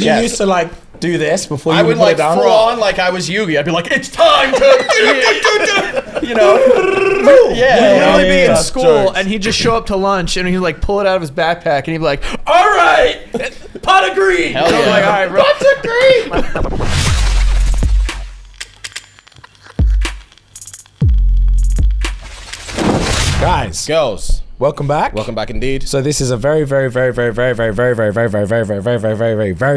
Did you used to like do this before you I would put like it down? full on like I was Yugi. I'd be like, it's time to, you know. He'd only be in That's school, jokes. and he'd just show up to lunch, and he'd like pull it out of his backpack, and he'd be like, "All right, pot of green." Hell So I'm yeah. like, all right, bro. Pot of green. Guys, Girls, welcome back. welcome back indeed. So this is a very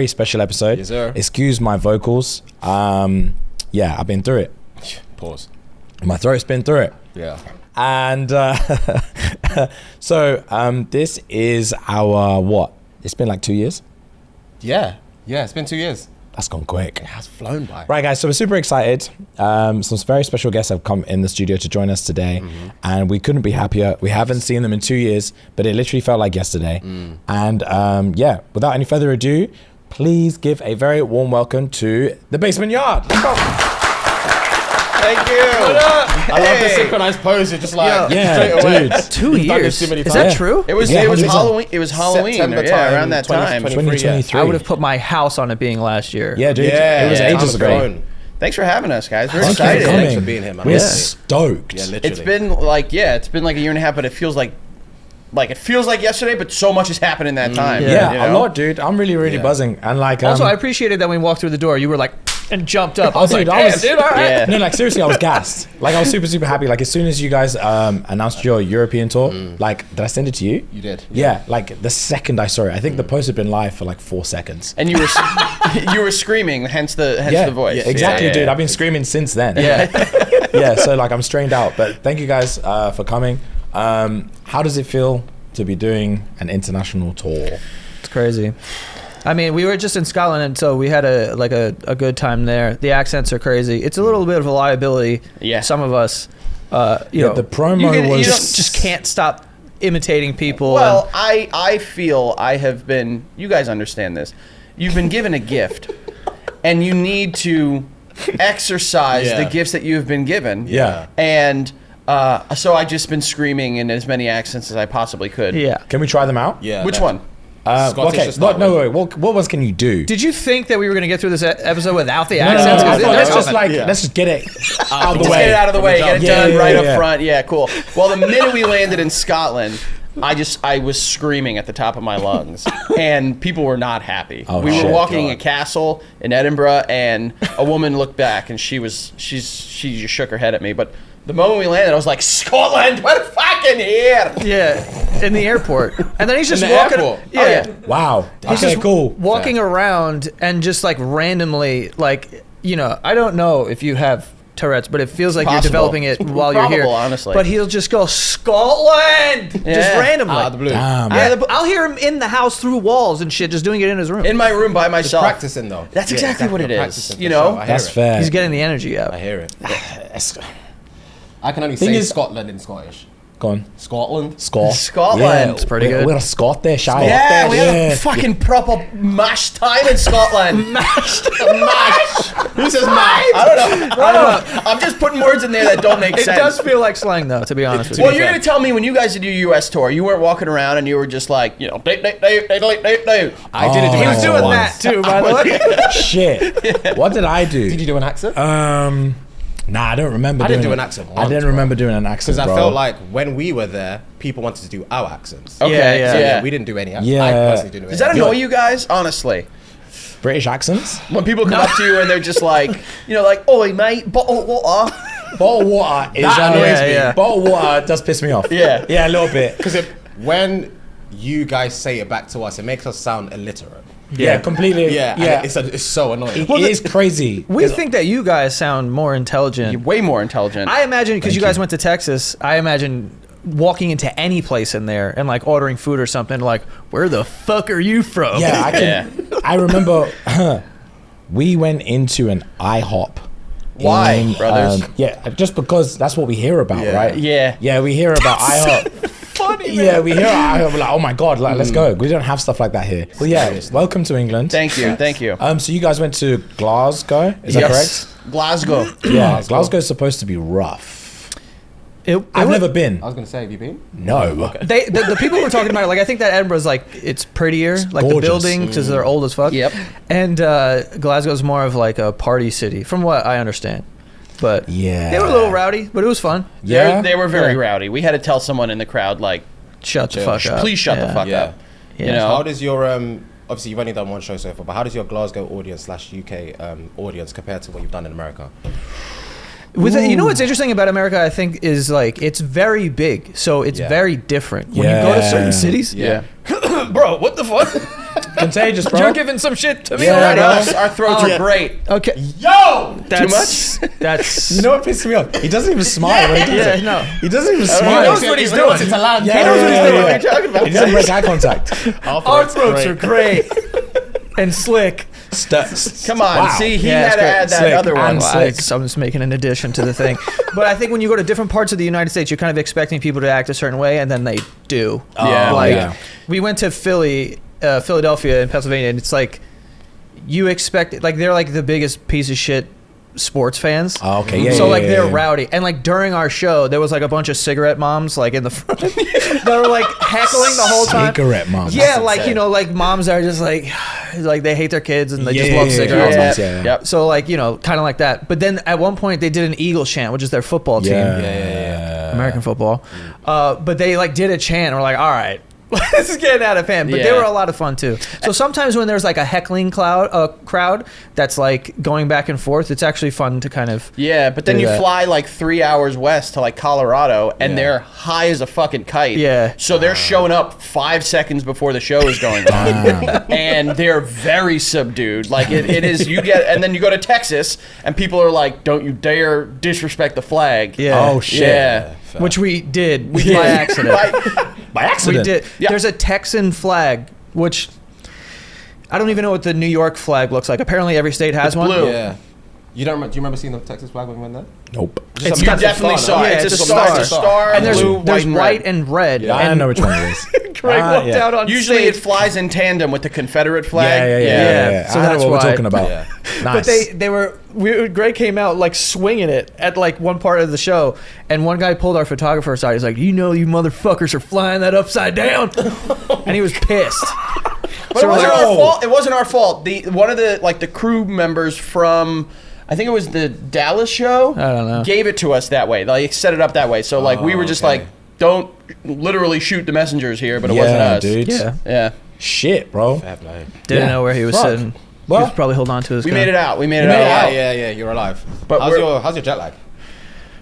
special episode. Yes, sir. Excuse my vocals. Yeah, I've been through it. Pause. My throat's been through it. Yeah. And so this is our what? It's been like 2 years. Yeah. Yeah, it's been 2 years. That's gone quick. It has flown by. Right, guys, so we're super excited. Some very special guests have come in the studio to join us today, and we couldn't be happier. We haven't seen them in 2 years, but it literally felt like yesterday. And yeah, without any further ado, please give a very warm welcome to the Basement Yard. Let's go. Thank you. I love the synchronized pose. It's just like Yeah, straight away. dude. 2 We've done this years. too many Is times. that true? It was Yeah, it was 100%. Halloween. It was Halloween. September Yeah, time, around that time. 2023. I would have put my house on it being last year. Yeah, dude. Yeah, it was yeah, ages ago. Phone. Thanks for having us, guys. We're Thank you for excited. coming. Thanks for being here, man. We're Honestly. stoked. Yeah, literally. It's been like a year and a half, but it feels like yesterday, but so much has happened in that time. Yeah, you a know? lot, dude. I'm really buzzing. And like, Also, I appreciated that when we walked through the door, you were like, and jumped up. I was dude, like, I damn, was- dude, all right. Yeah. no, like seriously, I was gassed. Like I was super happy. Like as soon as you guys announced your European tour, like did I send it to you? You did. Yeah, like the second I saw it, I think the post had been live for like 4 seconds. And you were screaming, hence the voice. Yeah, exactly, Yeah, dude. yeah. I've been screaming since then. Yeah. Yeah, so like I'm strained out. But thank you guys for coming. How does it feel to be doing an international tour? It's crazy. I mean, we were just in Scotland, and so we had a good time there. The accents are crazy. It's a little bit of a liability. Yeah. Some of us, you know, The promo you was just can't stop imitating people. Well, I feel I have been. You guys understand this. You've been given a gift, and you need to exercise Yeah. the gifts that you have been given. Yeah. And so I just been screaming in as many accents as I possibly could. yeah. Can we try them out? Yeah. Which that- one? Scottish Okay. to start No, with. wait. What else can you do? Did you think that we were going to get through this episode without the No, no, accents? no, I 'Cause thought let's they're just coming. like let's just get it out of the Just way. get it out of the way. Get it Yeah, done yeah, right yeah, up yeah. front. Yeah, cool. Well, the minute we landed in Scotland, I was screaming at the top of my lungs, and people were not happy. Oh, we were shit. walking a castle in Edinburgh, and a woman looked back, and she just shook her head at me. But the moment we landed, I was like, Scotland, we're fucking here. Yeah, in the airport, and then he's just In the walking. airport? Yeah, Oh, yeah. Wow. He's Okay, just cool. walking around and just like randomly, like, you know, I don't know if you have Tourette's, but it feels like you're Possible. developing it while you're here. Probable, honestly. But he'll just go Scotland, just Yeah. randomly. Out of the blue. Damn. Yeah, I'll hear him in the house through walls and shit, just doing it in his room. in my room by Just myself. practicing though. That's exactly what it is, Practicing, you for know? sure. I hear That's it. fair. He's getting the energy out. I hear it. It's- I can only Thing say is- Scotland in Scottish. Go on. Scotland. Scotland. Scotland. It's pretty good. We're a Scottish, shy. Yeah, we had a fucking proper mash time in Scotland. Mash. Who says mash? I don't know. I'm just putting words in there that don't make It sense. does feel like slang, though, to be honest with you. Well, you're going to tell me when you guys did your U.S. tour, you weren't walking around and you were just like, you know, I didn't He do an was accent doing once. too, by the way. Shit. What did I do? Did you do an accent? Nah, I don't remember. I didn't doing do an accent I once, didn't bro. remember doing an accent, Because I bro. felt like when we were there, people wanted to do our accents. Okay, Yeah, So, yeah. we didn't do any accents. Yeah. I personally didn't do Does that any annoy accents. you guys? Honestly. British accents. When people come up to you and they're just like, you know, like, oi, mate, bottle of water. Bottled water is That annoys me. Yeah. Bottled water does piss me off. Yeah. Yeah, a little bit. Because when you guys say it back to us, it makes us sound illiterate. Yeah, completely. Yeah, Yeah. and it's so annoying. It is crazy. We think that you guys sound more intelligent. You're way more intelligent. I imagine, because Thank you guys you. went to Texas, I imagine walking into any place in there and like ordering food or something, like, where the fuck are you from? Yeah, I can. I remember we went into an IHOP. Why, brothers? Yeah, just because that's what we hear about, Yeah. right? Yeah. Yeah, we hear about IHOP. Funny, Yeah, we hear IHOP. We're like, oh my god, like, let's go. We don't have stuff like that here. Well, yeah, welcome to England. Thank you. Thank you. So you guys went to Glasgow, is that Yes. correct? Glasgow. Yeah, Glasgow's supposed to be rough. I've never been. I was gonna say, have you been? No. The people were talking about it, like I think that Edinburgh's like it's prettier, like gorgeous. the buildings because they're old as fuck. Yep. And Glasgow's more of like a party city, from what I understand. But Yeah. they were a little rowdy, but it was fun. Yeah. They were very Yeah. rowdy. We had to tell someone in the crowd, like, Shut the fuck up. please shut the fuck Yeah. up. Yeah. You know? How does your obviously you've only done one show so far, but how does your Glasgow audience / UK audience compare to what you've done in America? You know what's interesting about America, I think, is like it's very big, so it's very different. When you go to certain cities, Yeah. bro, what the fuck? Contagious, bro. You're giving some shit to me Yeah, already. bro. Our throats are great. Okay, Yo! that's, Too much? That's You know what pisses me off? He doesn't even smile when he does yeah, it. no. He doesn't even He smile. knows what he's doing. It's a land. Yeah, He knows what he's doing. What are you yeah. talking about? He doesn't break eye contact. Our throats are great and slick. Come on. Wow. See, he Yeah, had it's to great. add that Slick other one. and slick. I'm just making an addition to the thing. But I think when you go to different parts of the United States, you're kind of expecting people to act a certain way, and then they do. Yeah. Like, yeah. we went to Philadelphia in Pennsylvania, and it's like, you expect, like, they're like the biggest piece of shit sports fans. Oh, okay, yeah, So yeah, like yeah, they're yeah. rowdy, and like during our show, there was like a bunch of cigarette moms like in the front. They were like heckling the whole time. Cigarette moms. Yeah, That's like insane. you know, like moms are just like they hate their kids and they just Yeah, love yeah, cigarettes. yeah. Yep. So like you know, kind of like that. But then at one point they did an Eagle chant, which is their football team, Yeah. American football. But they like did a chant, and we're like, all right. This is getting out of hand, but they Yeah. were a lot of fun too. So sometimes when there's like a heckling crowd that's like going back and forth, it's actually fun to kind of Yeah, but then do you that. fly like 3 hours west to like Colorado, and Yeah. they're high as a fucking kite. Yeah. So they're showing up 5 seconds before the show is going on, and they're very subdued. Like it is. You get, and then you go to Texas, and people are like, "Don't you dare disrespect the flag." Yeah. Oh shit. Yeah. which we did by did. accident. By accident. We did. Yeah. There's a Texan flag, which I don't even know what the New York flag looks like. Apparently, every state has one. blue. Yeah. You don't? Do you remember seeing the Texas flag when we went there? Nope. It's You got definitely saw it. Yeah, It's a it's a star. star. It's a star. And there's blue, there's white and and red. I and don't know which one it is. Greg walked yeah. out on usually stage. it flies in tandem with the Confederate Yeah, flag. yeah, yeah. Yeah. yeah. So I know that's what we're why. talking about. Yeah. Nice. But Greg came out like swinging it at like one part of the show, and one guy pulled our photographer aside. He's like, "You know, you motherfuckers are flying that upside down," and he was pissed. But it we're wasn't like, our fault. It wasn't our fault. One of the crew members from, I think it was the Dallas show. I don't know. Gave it to us that way. They set it up that way. So like we were just okay. like, don't literally shoot the messengers here, but it yeah, wasn't us. dude. Yeah, Yeah. Shit, bro. Fair play. didn't Yeah. know where he was Fuck. sitting. Well, he was probably holding on to his. We gun. made it out. We made it You made it out. out. Yeah. You're alive. But how's we're- your jet lag?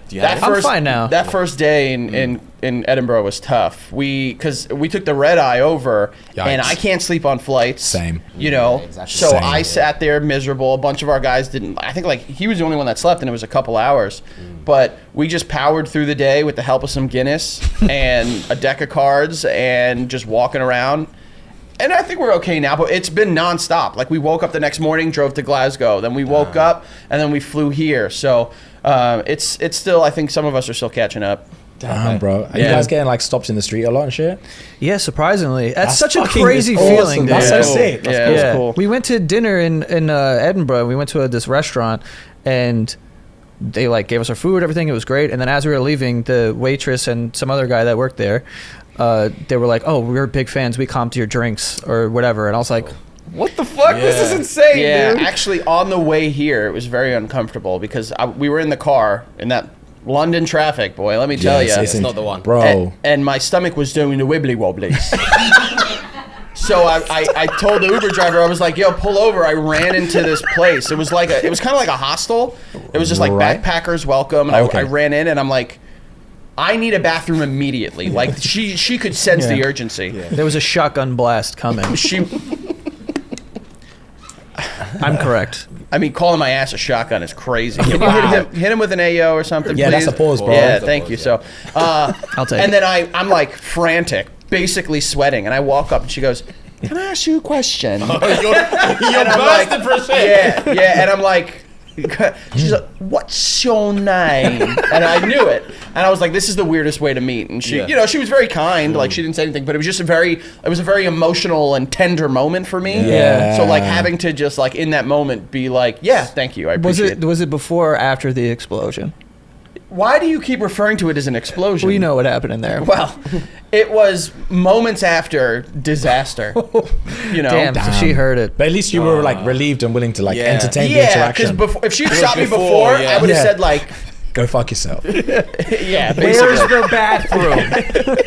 Do you have That it? I'm fine now. That first day in Edinburgh was tough. Because we took the red eye over, and Yikes. I can't sleep on flights. Same. You know, Yeah, exactly. so Same. I sat there miserable. A bunch of our guys didn't. I think like he was the only one that slept, and it was a couple hours. But we just powered through the day with the help of some Guinness and a deck of cards, and just walking around. And I think we're okay now, but it's been nonstop. Like we woke up the next morning, drove to Glasgow, then we woke up, and then we flew here. So it's still. I think some of us are still catching up. Damn, bro. Are you Yeah. guys getting like stopped in the street a lot and shit? Yeah, surprisingly, that's such a fucking crazy awesome. feeling. Dude. That's so Yeah. sick. Yeah, That's it was Yeah. cool. We went to dinner in Edinburgh. We went to this restaurant, and they like gave us our food, everything. It was great. And then as we were leaving, the waitress and some other guy that worked there, they were like, "Oh, we're big fans. We comped your drinks or whatever." And I was like, "What the fuck? This is Yeah. insane, Yeah, dude." actually, on the way here, it was very uncomfortable because we were in the car in that London traffic, boy. Let me tell you. it's not the one. Bro. And my stomach was doing the wibbly wobblies. So I told the Uber driver, I was like, "Yo, pull over." I ran into this place. It was kind of like a hostel. It was just like Right. backpackers welcome. And Okay. I ran in, and I'm like, I need a bathroom immediately. Like she could sense Yeah. the urgency. There was a shotgun blast coming. She, I'm correct. I mean, calling my ass a shotgun is crazy. Can you hit him with an AO or something? Yeah, that's please? a pause, bro. Yeah, That's a thank pause, you. yeah. So, I'll take and it. then I'm like frantic, basically sweating, and I walk up and she goes, "Can I ask you a question?" You're And I'm like, bursting for shit. yeah, and I'm like, she's like, "What's your name?" And I knew it, and I was like, "This is the weirdest way to meet." And she, Yeah. she was very kind, like she didn't say anything, but it was just it was a very emotional and tender moment for me. Yeah. So like having to just like in that moment be like, "Yeah, thank you, I Was appreciate it." it before or after the explosion? Why do you keep referring to it as an explosion? We know what happened in there. Well, it was moments after disaster. You know? Damn, so she heard it. But at least you were like relieved and willing to like Yeah. entertain the Yeah, because interaction. if she'd was stopped me before, before, yeah. I would have Yeah. said like, Go fuck yourself. yeah, Where's basically. the bathroom?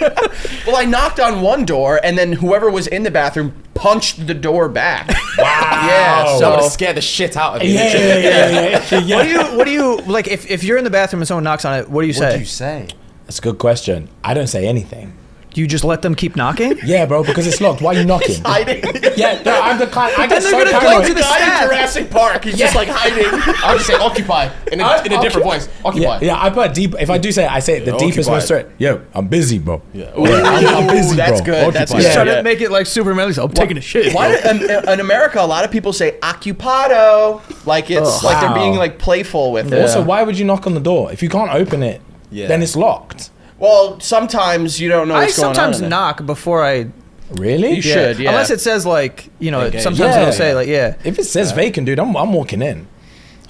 Well, I knocked on one door, and then whoever was in the bathroom punched the door back. Wow. Yeah, That would so have scared the shit out of you. Yeah. What do you like if you're in the bathroom and someone knocks on it, what do you What say? do you say? That's a good question. I don't say anything. Do you just let them keep knocking? Yeah, bro, because it's locked. Why are you knocking? hiding. Yeah, no, I'm the kind. I get they're so gonna go paranoid. to the guy in staff. Jurassic Park. He's just like hiding. I'll just say occupy in a different voice. Occupy. Yeah, I put deep. If I do say it, I say it the Yeah, deepest, most occupied. straight. Yo, I'm busy, bro. Yeah. I'm busy, That's bro. good. That's Occupy. good. Just try Yeah. to make it like super manly. So I'm taking a shit. Why in America, a lot of people say occupado, like it's like they're Wow. being like playful with it. Also, why would you knock on the door if you can't open it? Yeah. Then it's locked. Well, sometimes you don't know I what's going on. sometimes in it. knock before I. Really? You should, yeah. Unless it says like Engage. sometimes Yeah. it'll say like yeah. If it says vacant, dude, I'm walking in.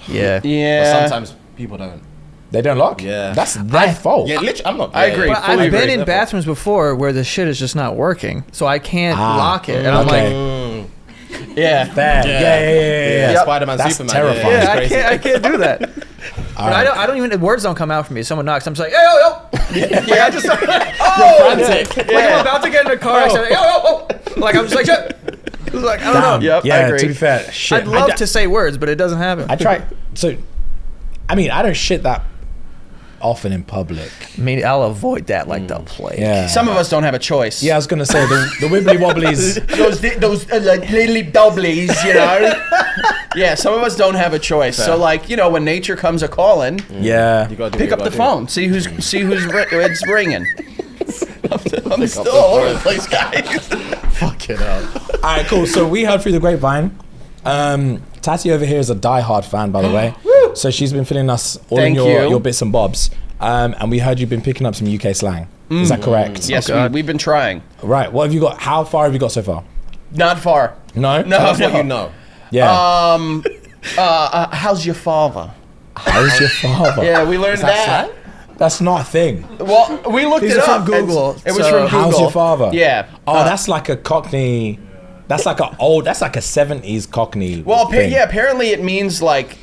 Yeah. Yeah. But sometimes people don't. They don't lock. Yeah. That's their fault. Yeah, literally, I'm not. I agree. But fully I've been agree. in bathrooms before where the shit is just not working, so I can't lock it, and I'm okay. like, Yeah. Fair. Yeah. Yep. Spider-Man, That's Superman. terrifying. yeah, it's crazy. I can't do that. All But right. I don't even. Words don't come out from me. Someone knocks. I'm just like, yo. Yeah, I just Oh, frantic. like I'm about to get in the car. I say, yo. Like I'm just like, shit. It's like I don't know. Damn. Yep, I Yeah, agree. to be fair, shit. I'd love to say words, but it doesn't happen. I try. So, I mean, I don't shit that often in public. I mean, I'll avoid that like the plague. Yeah. Some of us don't have a choice. Yeah, I was gonna say the wibbly wobblies. Those like little doublies, you know. Yeah, some of us don't have a choice. So like, you know, when nature comes a calling, Yeah. You gotta do pick what up you the gotta phone, see who's it's ringing. I'm still all over the place, guys. do. Fucking hell. All right, cool. So we heard through the grapevine. Tati over here is a diehard fan, by the way. So she's been filling us all Thank in you. your bits and bobs. And we heard you've been picking up some UK slang. Is that correct? Yes, God. we've been trying. Right. What have you got? How far have you got so far? Not far. No. No. Tell us what you know. Yeah. How's your father? How's your father? Yeah, we learned that. That's not a thing. Well, we looked These it are up. from Google, It was so- from Google. How's your father? Yeah. Oh, that's like a Cockney. That's like a old. That's like a 70s Cockney. Well, thing. yeah, apparently it means like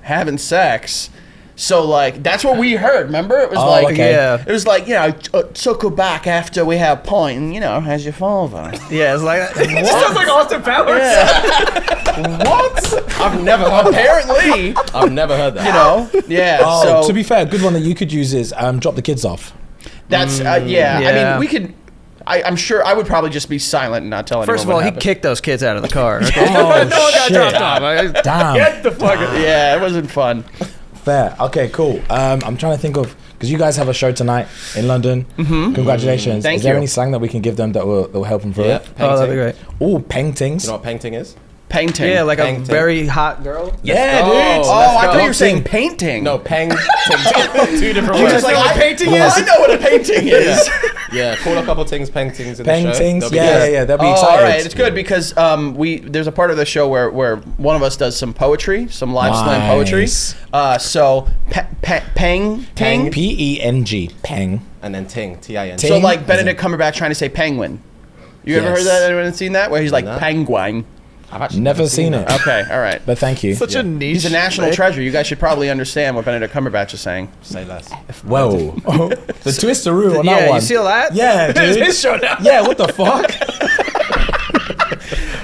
having sex. So like that's what we heard. Remember, it was Oh, like okay. Yeah. it was like, you know, took her back after we had a point, and you know, how's your father? Yeah, it's like it sounds like Austin Powers. What? I've never heard that. Apparently, I've never heard that. you know, yeah. Oh, so to be fair, a good one that you could use is drop the kids off. that's yeah. I Yeah. mean, we could. I'm sure I would probably just be silent and not tell anyone. First of all, what he happened. kicked those kids out of the car. Okay? Oh, no one got shit. dropped off. Damn. Get the fuck out. Yeah, it wasn't fun. Fair. Okay, cool. I'm trying to think of because you guys have a show tonight in London. Congratulations. Thank is there you. any slang that we can give them that will help them through Yeah. it? Oh, that'd be great. Oh, paintings. You know what painting is? Painting. Yeah, like Painting. a very hot girl. Yeah, go. dude. Oh, I Let's thought go. you were saying painting. No, peng. Two different I was words. just like, know what I, painting is? I know what a painting is. Yeah, call a couple things paintings in the show. Paintings. They'll be Yeah, good. yeah. They'll be Oh, excited. all right, it's good because there's a part of the show where one of us does some poetry, some live slam poetry. Nice. So peng. P-E-N-G. Peng. And then ting, T-I-N. Ting. So like Benedict Cumberbatch trying to say penguin. You ever Yes. heard that? Anyone seen that? Where he's like No. penguin. I've actually Never seen it. Okay, all right. But thank you. Such a niche. He's a national treasure. You guys should probably understand what Benedict Cumberbatch is saying. Say less. Whoa. The twisteroo on Yeah, that you one. see all that? Yeah, It's dude. his show now. Yeah, what the fuck?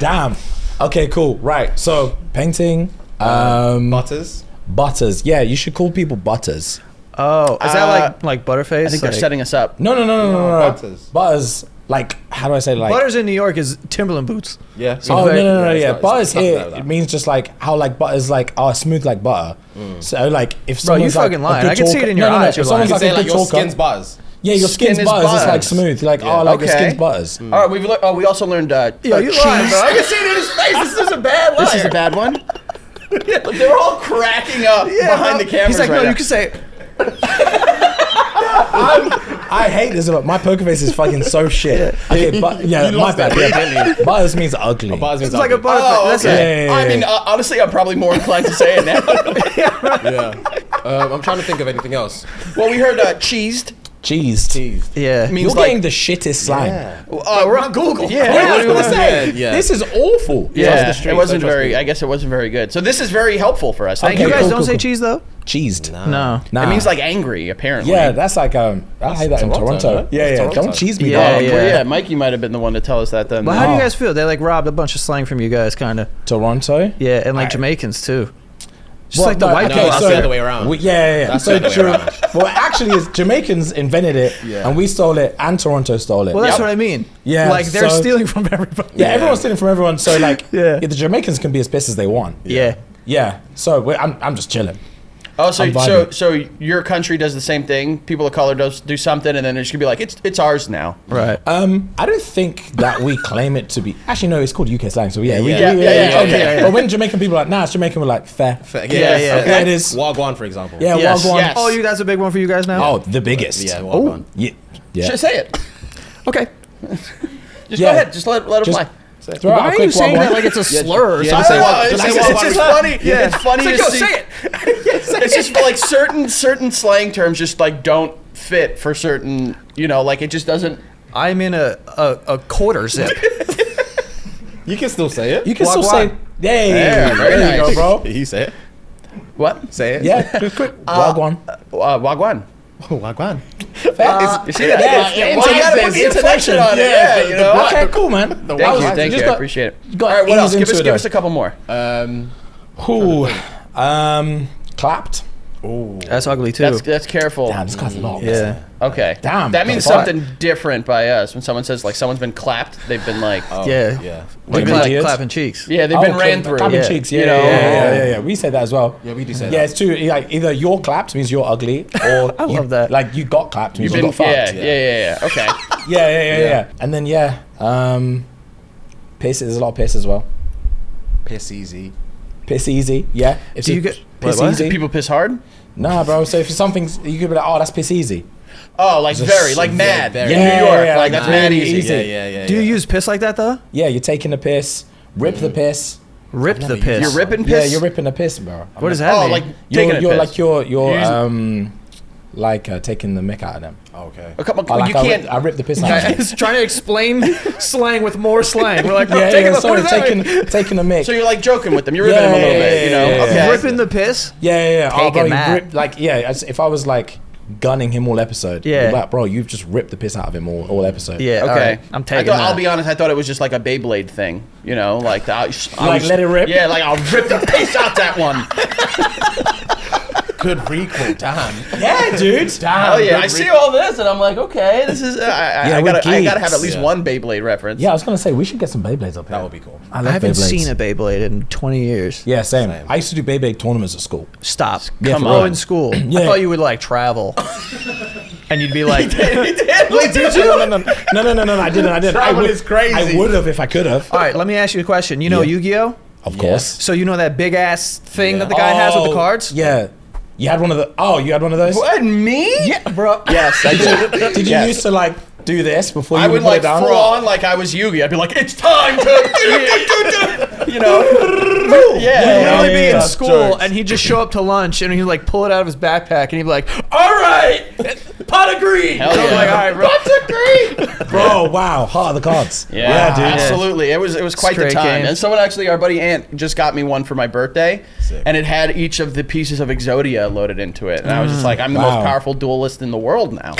Damn. Okay, cool. Right. So, painting. Butters. Butters. Yeah, you should call people butters. Oh, is that like Butterface? I think they're Like- setting us up. No. Butters. Butters. Like, how do I say like? Butters in New York is Timberland boots. Yeah. Oh, no, it's yeah. not- Butters it's nothing here, like that. it means just like how like butter's like, oh, smooth like butter. So like if Bro, you someone's like fucking a lying. good I can see talker- it in your eyes, If you're someone's You like say a like good your talker, skin's butters. yeah, your skin's Skin is butters. It's like butters. smooth. You're like, Yeah. oh, like your Okay. skin's butters. All right, we also learned. Yo, you lying, bro. I can see it in his face. This is a bad liar. This is a bad one. Look, they're all cracking up behind the cameras He's like, right no, now. you can say. I hate this, but my poker face is fucking so shit. Okay, but yeah, my lost bad. it Yeah, butters means ugly. Butters means It's like a ugly. butterfly. Oh, That's okay. it. Yeah. I mean, honestly, I'm probably more inclined to say it now. Yeah. I'm trying to think of anything else. Well, we heard cheesed. Cheesed. Yeah. Means You're getting the shittest slang. Yeah. We're on Google. Yeah, What I do was you gonna want? say. Yeah. This is awful. Yeah, the streets, it wasn't don't trust very. people. I guess it wasn't very good. So this is very helpful for us. Thank You you. guys cool, don't cool, say cool. cheese though? Cheesed. No. Nah. It means like angry, apparently. Yeah, that's like I hate that in Toronto, Toronto. no? Yeah, That's yeah. Toronto. Don't cheese me, Yeah, dog. yeah. Well, yeah, Mikey might have been the one to tell us that then. But how do you Oh. guys feel? They like robbed a bunch of slang from you guys, kind of. Toronto. Yeah, and like I- Jamaicans too. Just Well, like the no, white No, people. that's so- the other way around. Yeah. That's So the other way around. well, actually, it's Jamaicans invented it, Yeah. and we stole it, and Toronto stole it. Well, that's Yep. what I mean. Yeah, like they're so- stealing from everybody. Yeah, everyone's stealing from everyone. So like, Yeah. the Jamaicans can be as pissed as they want. Yeah. Yeah. So I'm just chilling. Oh, so I'm vibing. so your country does the same thing. People of color do something, and then it's gonna be like it's ours now. Right. I don't think that we claim it to be. Actually, no, it's called UK slang. So yeah, Yeah. Yeah. But when Jamaican people are like, nah, it's Jamaican, we're like, fair. Yeah, Yeah, yeah. Yeah, it is. Wagwan, for example. Yeah, Yes. Wagwan. Yes. Oh, that's a big one for you guys now. Oh, the biggest. Yeah, Oh. Wagwan. Yeah. Yeah. Just say it. Okay. Just Yeah. go ahead. Just let it Just fly. throw out a Why are you quick saying Wagwan. that like it's a slur? or yeah, something? just say I what- don't know, just it's say just what- it's funny. Yeah. It's funny It's to like, yo, see. say it. It's just like certain slang terms just like don't fit for certain. Like it just doesn't. I'm in a quarter zip. You can still say it. You can still Wagwan. say, hey, Yeah, very there you nice. go, bro. You say it. What? Say it. Yeah, just quick. Wagwan. Wagwan. Oh, Wagwan. You see that? Yeah, Well, you gotta put the inflection on it. Yeah, you know. Okay, cool, man. Thank you. I appreciate it. got All right, what ease else? Give into us it, give us though. a couple more. Ooh, clapped. Oh. That's ugly too. That's careful. Damn, this guy's long. Yeah. Okay. Damn, That means fuck. something different by us. When someone says like someone's been clapped, they've been like, Oh, Yeah. Yeah. Like Like idiots. clapping cheeks. yeah, they've been ran through. Clapping Yeah. cheeks. You Yeah, know? yeah. We say that as well. Yeah, we do say Yeah, that. it's true. Like either you're clapped means you're ugly, or I love that. Like you got clapped means You've you been, got yeah, fucked. yeah. Okay. Yeah. And then piss. There's a lot of piss as well. Piss easy. Piss easy. Yeah. If Do you get- piss what? easy? People piss hard. Nah, bro. So if something's, you could be like, oh, that's piss easy. Oh, like Just very, like mad. very- In Yeah, New York, yeah, like that's really mad easy. easy. Yeah. Do you use piss like that though? Yeah, you're taking the piss, rip the piss. Rip never the used piss. You're ripping Yeah, piss. you're ripping the piss, bro. What does that Oh, mean? like taking You're a like piss. you're You're taking the mick out of them. Okay. A couple, Or like you can't. I rip the piss out of them. Guys trying to explain slang with more slang. We're like, Yeah, taking yeah, the, sorry, what does that mean? taking the mick. So you're like joking with them. You're ripping them a little bit. You know. Yeah. Okay. Ripping the piss. Yeah. Oh, Taking bro, you that. rip, like, yeah, if I was like gunning him all episode, Yeah. you'd be like, bro, you've just ripped the piss out of him all episode. Yeah. Okay. all right, I'm taking that. I'll be honest. I thought it was just like a Beyblade thing. You know, like Let it rip? Yeah, like I'll rip the piss out that one. Good recall. Damn. Yeah, dude. Oh yeah, I see all this and I'm like, okay, this is. I we're gotta have geeks. at least Yeah. one Beyblade reference. Yeah, I was gonna say we should get some Beyblades up here. That would be cool. I I love haven't Beyblades. seen a Beyblade in 20 years. Yeah, same. Same. I used to do Beyblade tournaments at school. Stop. Yeah, Come for on. real. In school. Yeah. I thought you would like travel. And you'd be like, Wait, did you? No, I didn't. Travel is crazy. I would have if I could have. all right, let me ask you a question. You know Yeah. Yu-Gi-Oh? Of course. So you know that big ass thing Yeah. that the guy has with the cards? Yeah. You had one of the. Oh, you had one of those. What, me? Yeah, bro. Yes, I did. Did you Yes. used to like do this before you I would put it like down? full on like I was Yugi. I'd be like, it's time to, you know, He'd yeah. literally be in yeah. school Jokes. and he'd just show up to lunch and he'd like pull it out of his backpack and he'd be like, all right, pot of green. Hell And I'm yeah. like, all right, bro. Pot of green. Bro, wow, heart of the cards. Yeah, dude. absolutely. It was quite Straight the time. game. And someone actually, our buddy Ant, just got me one for my birthday, Sick. and it had each of the pieces of Exodia loaded into it. And I was just like, I'm the Wow. most powerful duelist in the world now.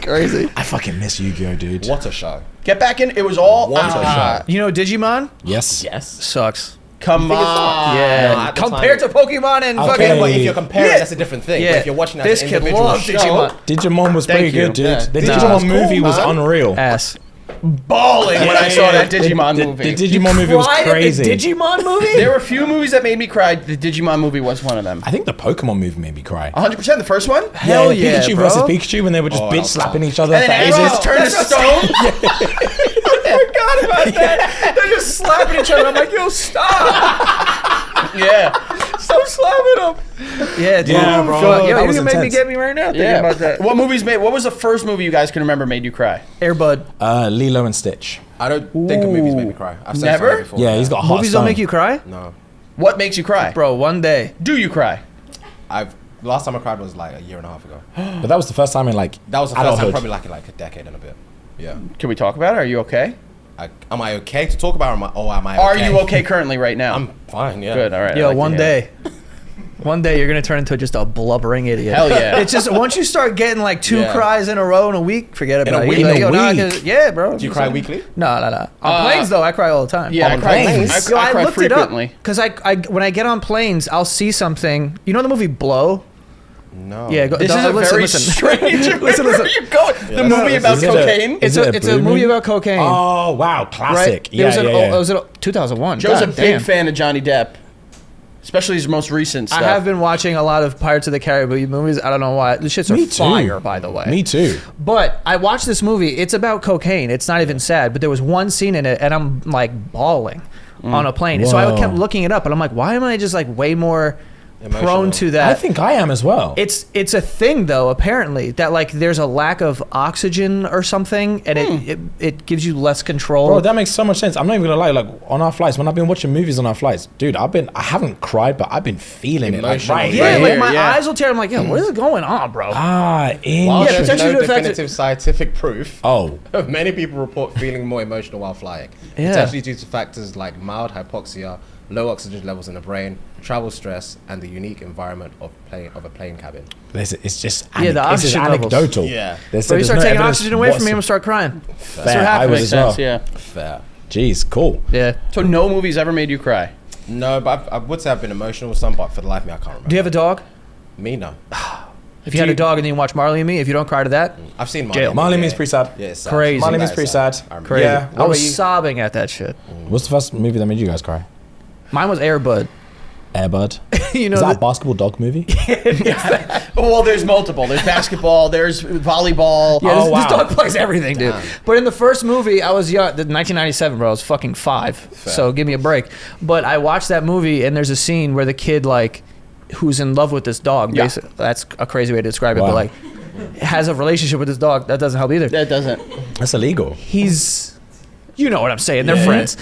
Crazy. I fucking miss Yu-Gi-Oh, dude. What a show. Get back in. It was all. What a show. You know Digimon? Yes. Yes. Sucks. Come on. Yeah. at the Compared to time- Pokemon and Okay. fucking. But if you're comparing, Yeah. that's a different thing. Yeah. But if you're watching that This as an kid individual loves show, Digimon. Digimon was Thank pretty you. good, dude. Yeah. The Nah, Digimon it's movie cool, was man. unreal. Ass. Balling when I saw that Digimon the, movie. The Digimon movie was Cried at the crazy. Digimon movie? There were a few movies that made me cry. The Digimon movie was one of them. I think the Pokemon movie made me cry. 100%. The first one. Hell yeah, Pikachu bro. versus Pikachu when they were just Oh, bitch that was slapping tough. each other And for then ages. Ash turned to stone. I forgot about that. They're just slapping each other. I'm like, yo, stop. Yeah. Stop slapping them. Yeah, dude. Yeah, bro. Fuck, That yo, you was can make me intense. get me right now thinking Yeah. about that. What was the first movie you guys can remember made you cry? Airbud. Lilo and Stitch. I don't think of movies make me cry. I've said Never? this before. Yeah, he's got a hot Movies don't stone. make you cry? No. What makes you cry? Bro, one day. Do you cry? Last time I cried was like a year and a half ago. But that was the first time in like That was the first adulthood. time, probably like a decade and a bit. Yeah. Can we talk about it? Are you okay? Am I okay to talk about? Or am I? Are Okay? you okay currently right now? I'm fine. Yeah. Good. All right. I Yo, like to one hear day. One day you're gonna turn into just a blubbering idiot. Hell yeah. It's just once you start getting like 2 Yeah. cries in a row in a week, forget about it. week? You're like, In a yo, nah, week? 'cause- yeah, bro. Do you cry weekly? No. On planes though, I cry all the time. Yeah, I On cry. planes? I cry looked frequently. it up because I when I get on planes, I'll see something. You know the movie Blow? No. Yeah, go, This no, is a listen, very listen. strange. listen. Where are you going? The that's- movie about is it a- cocaine. is It's it a blue movie moon? about cocaine. Oh wow, classic. right? Yeah, yeah. It was 2001. Joe's a God big damn. fan of Johnny Depp, especially his most recent stuff. I have been watching a lot of Pirates of the Caribbean movies. I don't know why. The shits are Me too. fire, by the way. Me too. But I watched this movie. It's about cocaine. It's not even sad, but there was one scene in it, and I'm like bawling on a plane. So I Whoa. kept looking it up, and I'm like, why am I just like way more Emotional. prone to that? I think I am as well. It's a thing though, apparently, that like there's a lack of oxygen or something, and it gives you less control. Bro, that makes so much sense. I'm not even gonna lie. Like on our flights, when I've been watching movies on our flights, dude, I haven't cried, but I've been feeling it. Like, Emotional. right yeah, here. like here, my yeah. eyes will tear. I'm like, yo, what is going on, bro? Ah, While Yeah, there's potentially no to affect it. definitive scientific proof, Oh, many people report feeling more emotional while flying. Yeah. Potentially due to factors like mild hypoxia, low oxygen levels in the brain, travel stress, and the unique environment of a plane cabin. it's just Yeah, the it's just oxygen levels. anecdotal. Yeah. They So said you there's start no taking evidence oxygen away from me, I'm whatsoever. gonna start crying. Fair. what I happens. was Makes as well. sense, yeah. Fair. Jeez, cool. Yeah. So no movies ever made you cry. No, but I would say I've been emotional with some, but for the life of me, I can't remember. Do you have a dog? Me, no. If you had a dog and then you watch Marley and Me, if you don't cry to that, I've seen Jail. Marley yeah. Me's pretty sad. Yeah, it's sad. Crazy. Marley That Me's is pretty sad. I remember. crazy. Yeah. I What was about you? sobbing at that shit. What's the first movie that made you guys cry? Mine was Air Bud. Air Bud. You know Is that the- a basketball dog movie? Well, there's multiple. There's basketball. There's volleyball. Yeah, Oh, this wow. dog plays everything, dude. Damn. But in the first movie, I was young. The 1997, bro. I was fucking 5. So give me a break. But I watched that movie, and there's a scene where the kid, like, who's in love with this dog. Yeah. Basically, that's a crazy way to describe it. Wow. But like, has a relationship with this dog. That doesn't help either. That doesn't. That's illegal. He's, you know what I'm saying. They're friends,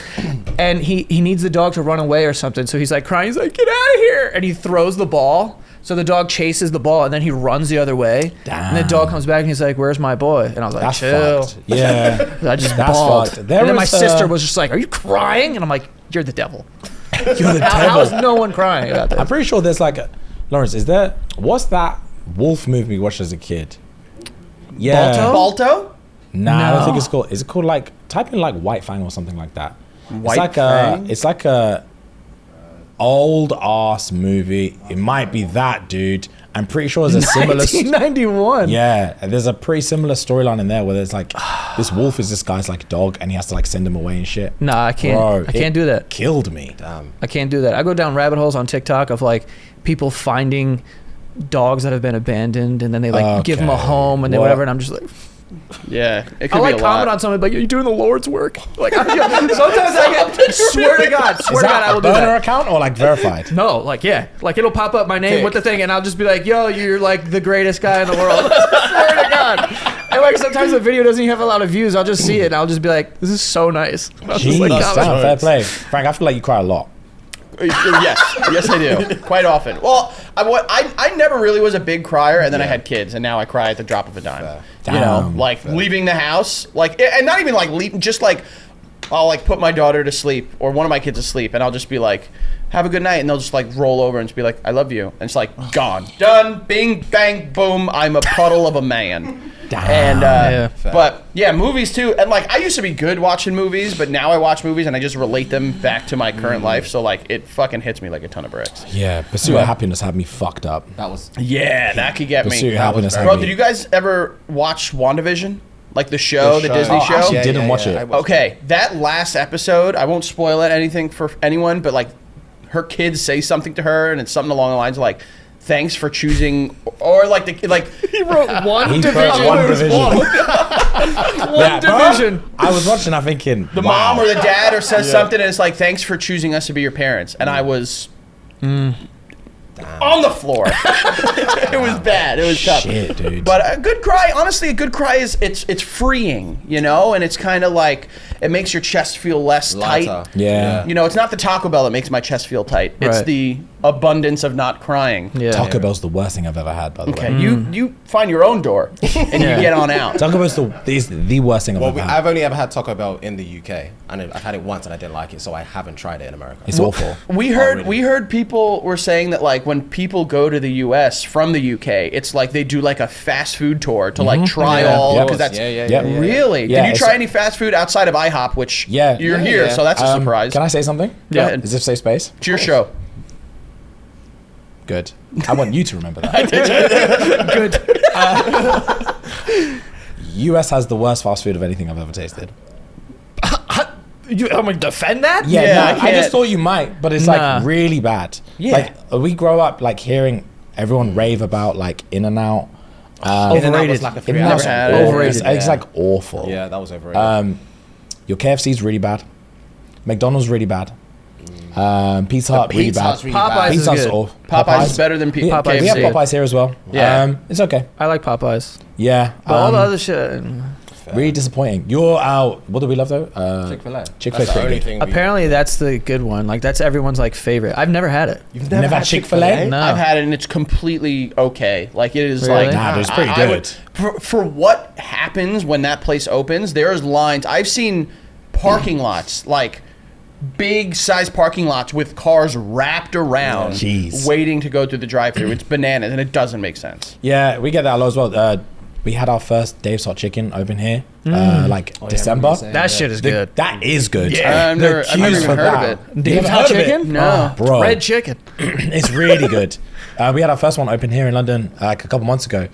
and he needs the dog to run away or something. So he's like crying. He's like, "Get out of here!" And he throws the ball. So the dog chases the ball, and then he runs the other way. And the dog Damn. comes back, and he's like, "Where's my boy?" And I was like, That's "Chill." fucked. Yeah. I just That's bawled. fucked. There And then my was, sister was just like, "Are you crying?" And I'm like, "You're the devil." You're the How is devil. no one crying about this? I'm pretty sure there's like a Lawrence. What's that wolf movie we watched as a kid? Yeah. Balto? Balto? Nah, I don't No. think it's called. Is it called like type in like White Fang or something like that? White Fang? It's like a old ass movie. It might be that, dude. I'm pretty sure there's a similar. 1991. Yeah, there's a pretty similar storyline in there where there's like this wolf is this guy's like dog and he has to like send him away and shit. Nah, I can't. Bro, I can't it do that. Killed me. Damn. I can't do that. I go down rabbit holes on TikTok of like people finding dogs that have been abandoned, and then they like give them a Okay. home and they What? whatever. And I'm just like, Yeah. It could I be like a comment lot. on something, but you're doing the Lord's work. Like sometimes I get, swear to God, Is swear to God, that I a will do burner that. account or like verified? No, like yeah, like it'll pop up my name Kick. with the thing, and I'll just be like, "Yo, you're like the greatest guy in the world." Swear to God. And like sometimes the video doesn't even have a lot of views. I'll just see it, and I'll just be like, "This is so nice." I'll just, Jeez, like, damn, comment. fair play. Frank, I feel like you cry a lot. Yes, I do. Quite often. Well, I never really was a big crier, and then I had kids, and now I cry at the drop of a dime. Fair. You know, Damn. like leaving the house, like, and not even like leaving, just like I'll like put my daughter to sleep or one of my kids to sleep, and I'll just be like, "Have a good night," and they'll just like roll over and just be like, "I love you," and it's like gone, done, bing, bang, boom. I'm a puddle of a man. Damn. And Yeah. but yeah, movies too. And like I used to be good watching movies, but now I watch movies and I just relate them back to my current life. So like it fucking hits me like a ton of bricks. Yeah, Pursuit of Happiness had me fucked up. That was. Yeah, that could get Pursuit me. of Happiness had Bro, me. did you guys ever watch WandaVision? Like the show, the show. Disney Oh, show? actually didn't watch it. I watched Okay, that last episode, I won't spoil it anything for anyone, but like her kids say something to her and it's something along the lines of like, thanks for choosing, or like the like He wrote one He division. wrote one division. One division. I was watching, I'm thinking, the wow. mom or the dad or says something and it's like, thanks for choosing us to be your parents. And I was on the floor. It was bad. It was tough. Shit, dude. But a good cry, honestly, a good cry is it's freeing, you know, and it's kind of like it makes your chest feel less Lighter. tight. Yeah. You know, it's not the Taco Bell that makes my chest feel tight. It's Right. the abundance of not crying. Yeah. Taco Bell's the worst thing I've ever had, by the Okay, way. you find your own door and Yeah. you get on out. Taco Bell's the worst thing I've Well, ever had. I've only ever had Taco Bell in the UK, and I've had it once and I didn't like it, so I haven't tried it in America. It's awful. We heard people were saying that like when people go to the US from the UK, it's like they do like a fast food tour to like try Yeah. all Yep. because that's yeah. really. Yeah, Did you it's- try any fast food outside of IHOP? Which Yeah. you're Yeah, here, yeah. so that's a surprise. Can I say something? Go ahead. Is this safe space? It's your show. Good. I want you to remember that. Good. US has the worst fast food of anything I've ever tasted. I'm gonna defend that. Yeah, Yeah, no, I I can't- just thought you might, but it's Nah. like really bad. Yeah. Like we grow up like hearing everyone rave about like In-N-Out. In-N-Out Overrated. was like a 3 In-N-Out's Never had it. awful. Overrated. It's like awful. Yeah, that was overrated. Your KFC's really bad. McDonald's really bad. Pizza Hut really Pizza bad. Hut's really Popeyes bad. is Pizza Hut's good. awful. Popeyes is better than We Popeyes. we have KFC. Popeyes here as well. Yeah. It's okay. I like Popeyes, Yeah. but all the other shit. Really disappointing. You're out. What do we love though? Chick-fil-A. Chick-fil-A's That's the pretty only good. thing Apparently, that's the good one. Like that's everyone's like favorite. I've never had it. You've Never had Chick-fil-A? No. I've had it and it's completely okay. Like it is Really? like Nah, but it's pretty I good. for what happens when that place opens, there's lines. I've seen parking lots like big size parking lots with cars wrapped around Jeez. waiting to go through the drive-through. It's bananas and it doesn't make sense. Yeah, we get that a lot as well. We had our first Dave's Hot Chicken open here, like December. That shit is good. That is good. Yeah. I've The never even queues for heard of that. it. You Dave's never Hot heard of it? Chicken? No. Oh, bro. Red chicken. It's really good. We had our first one open here in London like a couple months ago.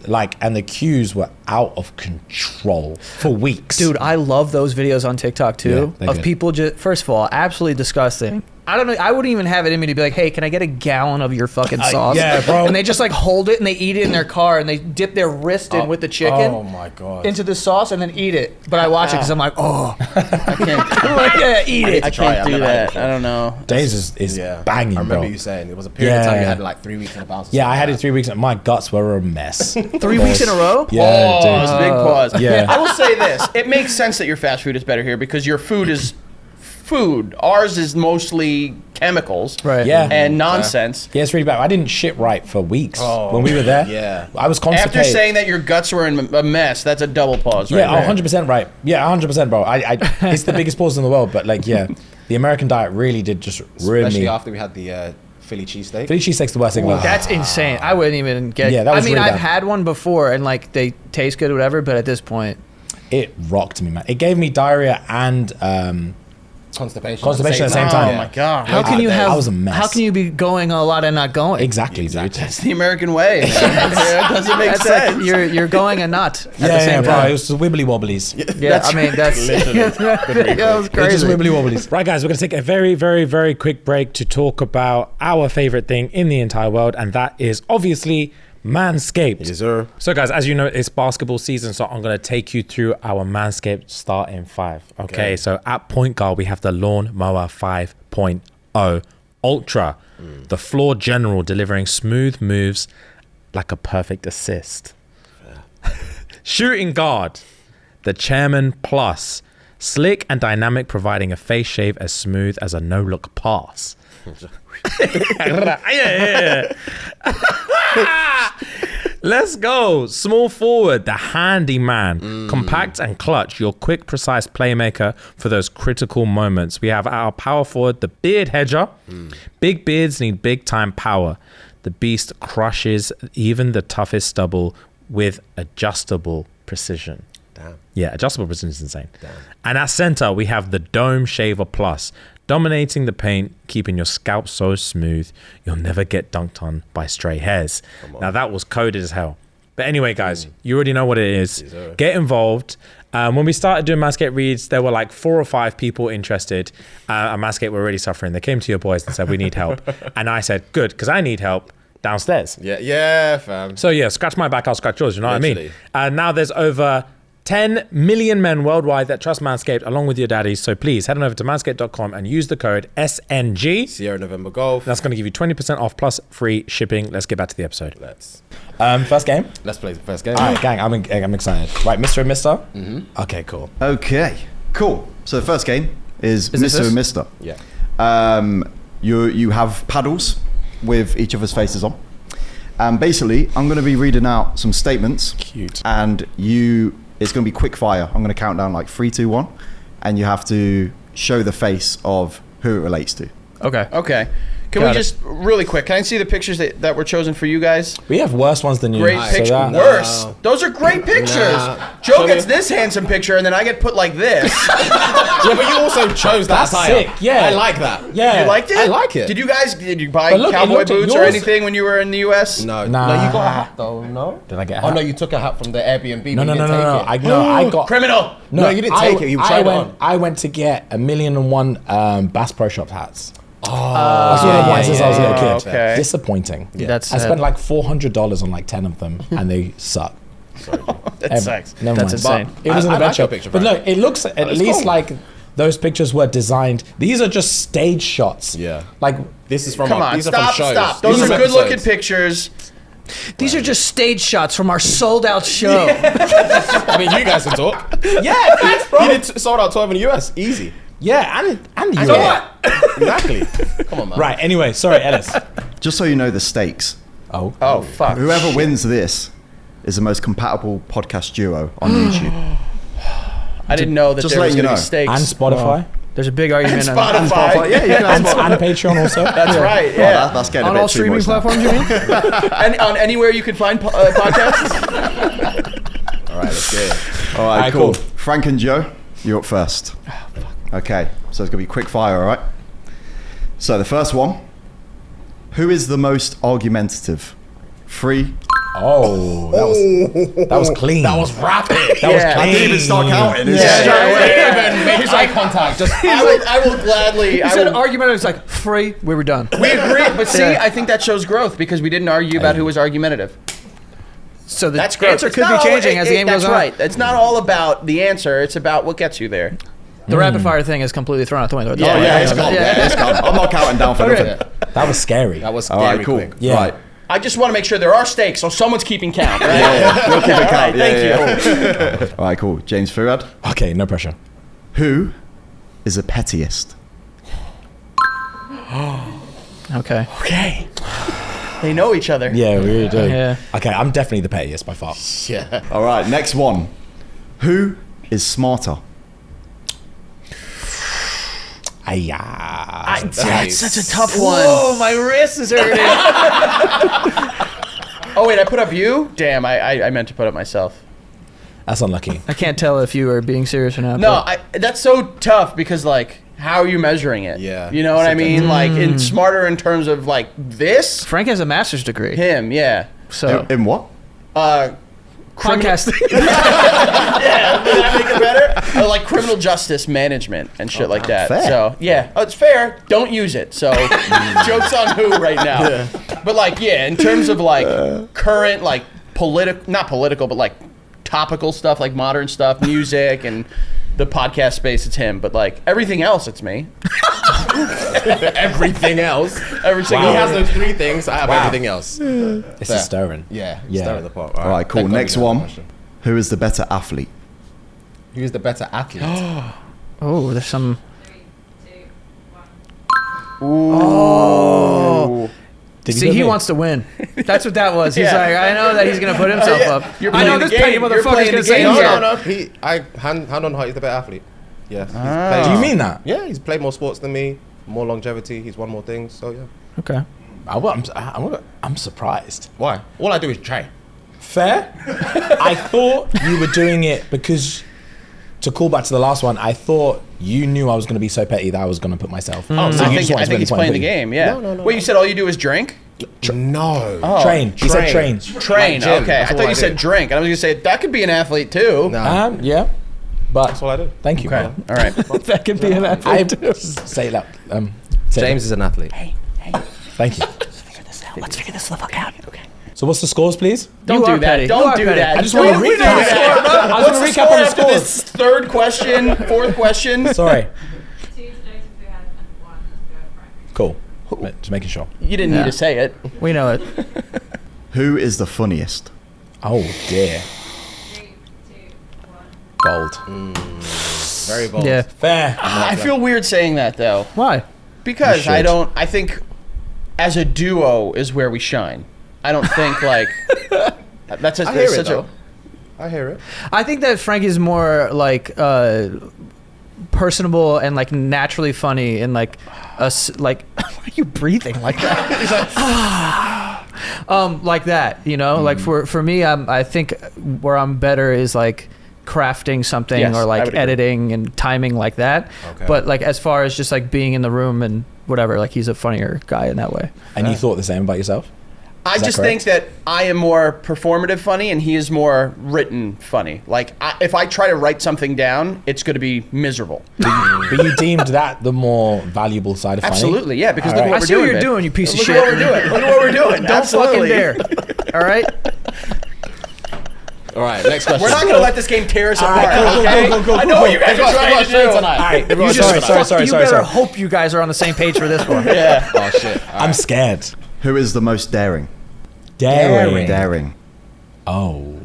And the queues were out of control for weeks. Dude, I love those videos on TikTok Yeah, too they're of good. people just first of all, absolutely disgusting. I don't know. I wouldn't even have it in me to be like, "Hey, can I get a gallon of your fucking sauce?" yeah, bro. And they just like hold it and they eat it in their car and they dip their wrist in with the chicken Oh my god. into the sauce and then eat it. But I watch it because I'm like, "Oh, I can't. I'm like, yeah, eat it." I try it. can't I've do never had it that. before. I don't know. Dave's is yeah. banging, I remember bro. you saying it was a period of time you Yeah. had like 3 weeks in advance. or Yeah, I something had it like 3 weeks and my guts were a mess. 3 weeks in a row? Yeah, Pause, dude. big pause. Yeah. I will say this: it makes sense that your fast food is better here because your food is food. Ours is mostly chemicals, Right. Yeah. and nonsense. Yeah, it's really bad. I didn't shit right for weeks Oh, when we were there. yeah. I was constipated. After saying that your guts were in a mess, that's a double pause, right? Yeah, there. 100% right. Yeah, 100%, bro. It's the biggest pause in the world, but like, yeah, the American diet really did just ruin Especially me. after we had the Philly cheesesteak. Philly cheesesteak's the worst thing about That's insane. I wouldn't even get. Yeah, that was I mean, really I've bad. had one before and like they taste good or whatever, but at this point, it rocked me, man. It gave me diarrhea and Constipation. Constipation at the same time. Oh my god! how can you I have? was a mess. How can you be going a lot and not going? exactly, dude. That's the American way. Man. It doesn't make That's sense. like you're going a nut at the Yeah, same bro. time. It was just wibbly wobblies. Yeah, I mean that's yeah, that was It's just crazy. wibbly wobblies. Right, guys, we're going to take a very, very, very quick break to talk about our favorite thing in the entire world, and that is obviously Manscaped. Yes, sir. So, guys, as you know, it's basketball season, so I'm going to take you through our Manscaped start in 5. Okay, so at point guard, we have the Lawn Mower 5.0 Ultra, the floor general, delivering smooth moves like a perfect assist. Shooting guard, the Chairman Plus, slick and dynamic, providing a face shave as smooth as a no-look pass. Let's go. Small forward, the handyman. Compact and clutch, your quick, precise playmaker for those critical moments. We have our power forward, the beard hedger. Big beards need big time power. The beast crushes even the toughest stubble with adjustable precision. Damn. Yeah, adjustable precision is insane. And at center, we have the Dome Shaver Plus, dominating the paint, keeping your scalp so smooth, you'll never get dunked on by stray hairs. Now, that was coded as hell. But anyway, guys, you already know what it is. sir. Get involved. When we started doing Manscaped reads, there were like 4 or 5 people interested. And Manscaped were already suffering. They came to your boys and said, we need help. And I said, good, because I need help downstairs. Yeah, fam. So yeah, scratch my back, I'll scratch yours. You know what I mean? Literally. Now there's over 10 million men worldwide that trust Manscaped along with your daddies. So please head on over to manscaped.com and use the code SNG. Sierra November Golf. That's going to give you 20% off plus free shipping. Let's get back to the episode. Let's First game. play the first game. All right, gang, I'm excited. Right, Mr. and Mr. Okay, cool. Okay, Cool. So the first game is this Mr. and this? Mr. Yeah. You have paddles with each other's faces on. And basically, I'm going to be reading out some statements. Cute. And it's going to be quick fire. I'm going to count down like 3, 2, 1. And you have to show the face of who it relates to. Okay. Okay. Can Got we it. just really quick? Can I see the pictures that were chosen for you guys? We have worse ones than you. Great so picture. that- Worse. Those are great pictures. Nah. Joe Show gets me. this handsome picture, and then I get put like this. Yeah, but you also chose that That's attire. sick, yeah. I like that. Yeah. You liked it? I like it. Did you buy But look, it cowboy looked at boots or yours. anything when you were in the US? No, Nah. no, you got a hat though. No. Did I get a Oh hat? no, you took a hat from the Airbnb. No, but no, you no, didn't no, take no. it. I got. Criminal. No, you didn't take it. You tried it on. I went to get 1,000,001 Bass Pro Shop hats. Oh, That's what I've wanted since I was a little kid. Okay. Disappointing. That's I sad. spent like $400 on like 10 of them, and they suck. That sucks. Never That's mind. insane. It was an I like adventure. your picture, but Brad. look, it looks at it's least cool. like those pictures were designed. These are just stage shots. Yeah. Like, This is from. Come on, these are stop, from shows. stop. Those These are from good-looking episodes. pictures. These are just stage shots from our sold-out show. I mean, you guys can talk. yeah, thanks, bro. You did sold out 12 in the US. Easy. Yeah, and you. So what? Exactly. Come on, man. Right. Anyway, sorry, Ellis. Just so you know the stakes. Oh. Oh, fuck. Whoever wins this is the most compatible podcast duo on YouTube. I didn't know that Just there was letting going you to be know. stakes. And Spotify. There's a big argument on, Spotify. Yeah, you can have And Patreon also. That's right, Oh, yeah. that's getting on a bit all too streaming much now. platforms. You mean? And on anywhere you can find podcasts. All right, let's get it. All right, Alright, cool. cool. Frank and Joe, you're up first. Okay, so it's going to be quick fire, all right? So the first one. Who is the most argumentative? 3. Oh, that was clean. That was rapid. That was Yeah. clean. I didn't even start counting. It's Yeah, just yeah, straight away. yeah. Even make eye contact. Just I will gladly. He I said will, argument. It's like free. We were done. we agree, but see, Yeah. I think that shows growth because we didn't argue about who was argumentative. So the That's growth. answer It's could be not all- changing as the game goes That's on. right. It's not all about the answer. It's about what gets you there. The rapid fire thing is completely thrown out the window. Yeah, Oh, yeah, it's yeah. gone. Yeah, it's gone. I'm not counting down for Okay. nothing. That was scary. that was All scary right, cool. quick. Yeah. Right. I just want to make sure there are stakes, so someone's keeping count. Right? Yeah, we'll keep it All right, count. thank Yeah, you. All right, cool. James Furad. Okay, no pressure. Who is the pettiest? Okay. Okay. They know each other. Yeah, we really do. Yeah. Okay, I'm definitely the pettiest by far. Yeah. All right, next one. Who is smarter? That's such a tough one. Whoa, my wrist is hurting. Oh wait, I put up you? Damn, I meant to put up myself. That's unlucky. I can't tell if you are being serious or not. No, but- that's so tough because like, how are you measuring it? Yeah. You know what I mean? Like, in smarter in terms of like this, Frank has a master's degree. him, yeah. So In what? podcasting. Yeah, would that make it better? Like criminal justice management and shit like that. fair. So yeah, it's fair. Don't use it. So jokes on who right now. But like, yeah, in terms of like current like not political, but like topical stuff, like modern stuff, music and the podcast space, it's him. But like everything else, it's me. Everything else. Every single He has those 3 things. I have everything else. This Fair. is stirring. Yeah. Yeah. Stir at the pot. All right, cool. Thank God Next we got that one. question. Who is the better athlete? Who's the better athlete? Oh, there's some. 3, 2, 1. Oh. Did See, put he me? wants to win. That's what that was. He's Yeah. like, I know that he's gonna put himself up. You're I know playing the this petty game. You're motherfucker's playing gonna the say game. no. Yeah. No. Hand on heart, he's the better athlete. Yeah. He's played- Do you mean that? Yeah, he's played more sports than me, more longevity. He's won more things. So yeah. Okay. I'm surprised. Why? All I do is train. Fair. I thought you were doing it because, to call back to the last one, I thought you knew I was going to be so petty that I was going to put myself. Oh, So I you think, just wanted I to think make he's the point playing and the put- game. Yeah. No. Wait, you said all you do is drink? No. Oh, Train. He said train. Train. Like gym. Okay, I That's all thought I you said do. drink, and I was gonna say that could be an athlete too. No. Yeah. But That's all I do. thank you. Okay. man. All right. That can be an I athlete too. say that. Say James is an athlete. that. Thank you. Let's figure this stuff out. Okay. So what's the scores, please? Don't You do are that. petty. You Don't are do petty. that. I just want to We know recap. that. I was going What's to recap on the after scores. this third question, fourth question? Sorry. 2 to Joseph who had and 1 to Frank. Cool. Just making sure. You didn't Yeah. need to say it. We know it. Who is the funniest? Oh dear. 3, 2, 1. Bold. Very bold. Yeah. Fair. I feel weird saying that though, Why? because You I should. don't. I think as a duo is where we shine. I don't think like that's I hear it such though. I hear it. I think that Frank is more like personable and like naturally funny and like like why are you breathing like that? He's like that, you know? Like for me, I think where I'm better is like crafting something Yes, or I like would agree. editing and timing like that. Okay. But like as far as just like being in the room and whatever, like he's a funnier guy in that way. And you thought the same about yourself? I Is that just correct? think that I am more performative funny and he is more written funny. Like, if I try to write something down, it's going to be miserable. But you deemed that the more valuable side of funny? Absolutely, yeah, because All look right. what I we're see what doing. you're babe. doing, you piece of Look shit. at what we're doing. Look at what we're doing. Don't Absolutely. fucking dare. All right? All right, next question. We're not going to let this game tear us All apart, right, go, okay? go, I know what you guys are trying to do. All right, You sorry. better hope you guys are on the same page for this one. Yeah. Oh shit. All I'm right. scared. Who is the most daring? Daring. Daring. Oh.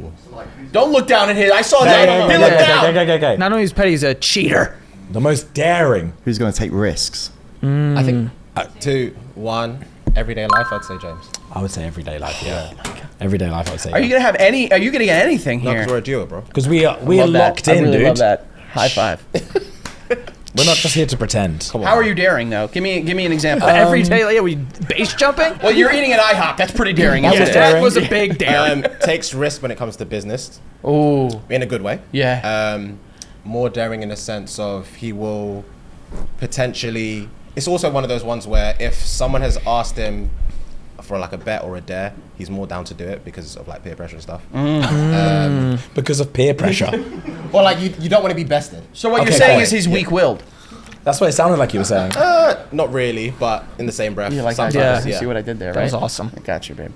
Don't look down at his. I saw that. He looked down. Okay. Not only is Petty, he's a cheater. The most daring. Who's going to take risks? I think 2, 1. Everyday life. I'd say James. I would say everyday life, yeah. Everyday life, I would say. Are you going to have any? Are you going to get anything No, here? because we're a duo, bro. Because we're Love that. locked in, I really dude. love that. High five. We're not just here to pretend. Come on. How are you daring though? Give me an example. Every day, like, we base jumping? Well, you're eating at IHOP. That's pretty daring. That isn't was it? daring. That was a big dare. Takes risk when it comes to business Oh, in a good way. yeah. More daring in the sense of he will potentially. It's also one of those ones where if someone has asked him for like a bet or a dare, he's more down to do it because of like peer pressure and stuff. Because of peer pressure. Or like you don't want to be bested. So what Okay, you're saying fine. is he's weak-willed. That's what it sounded like you were saying. Not really, but in the same breath. You like that? sometimes, You yeah. see what I did there, That right? was awesome. I got you, babe.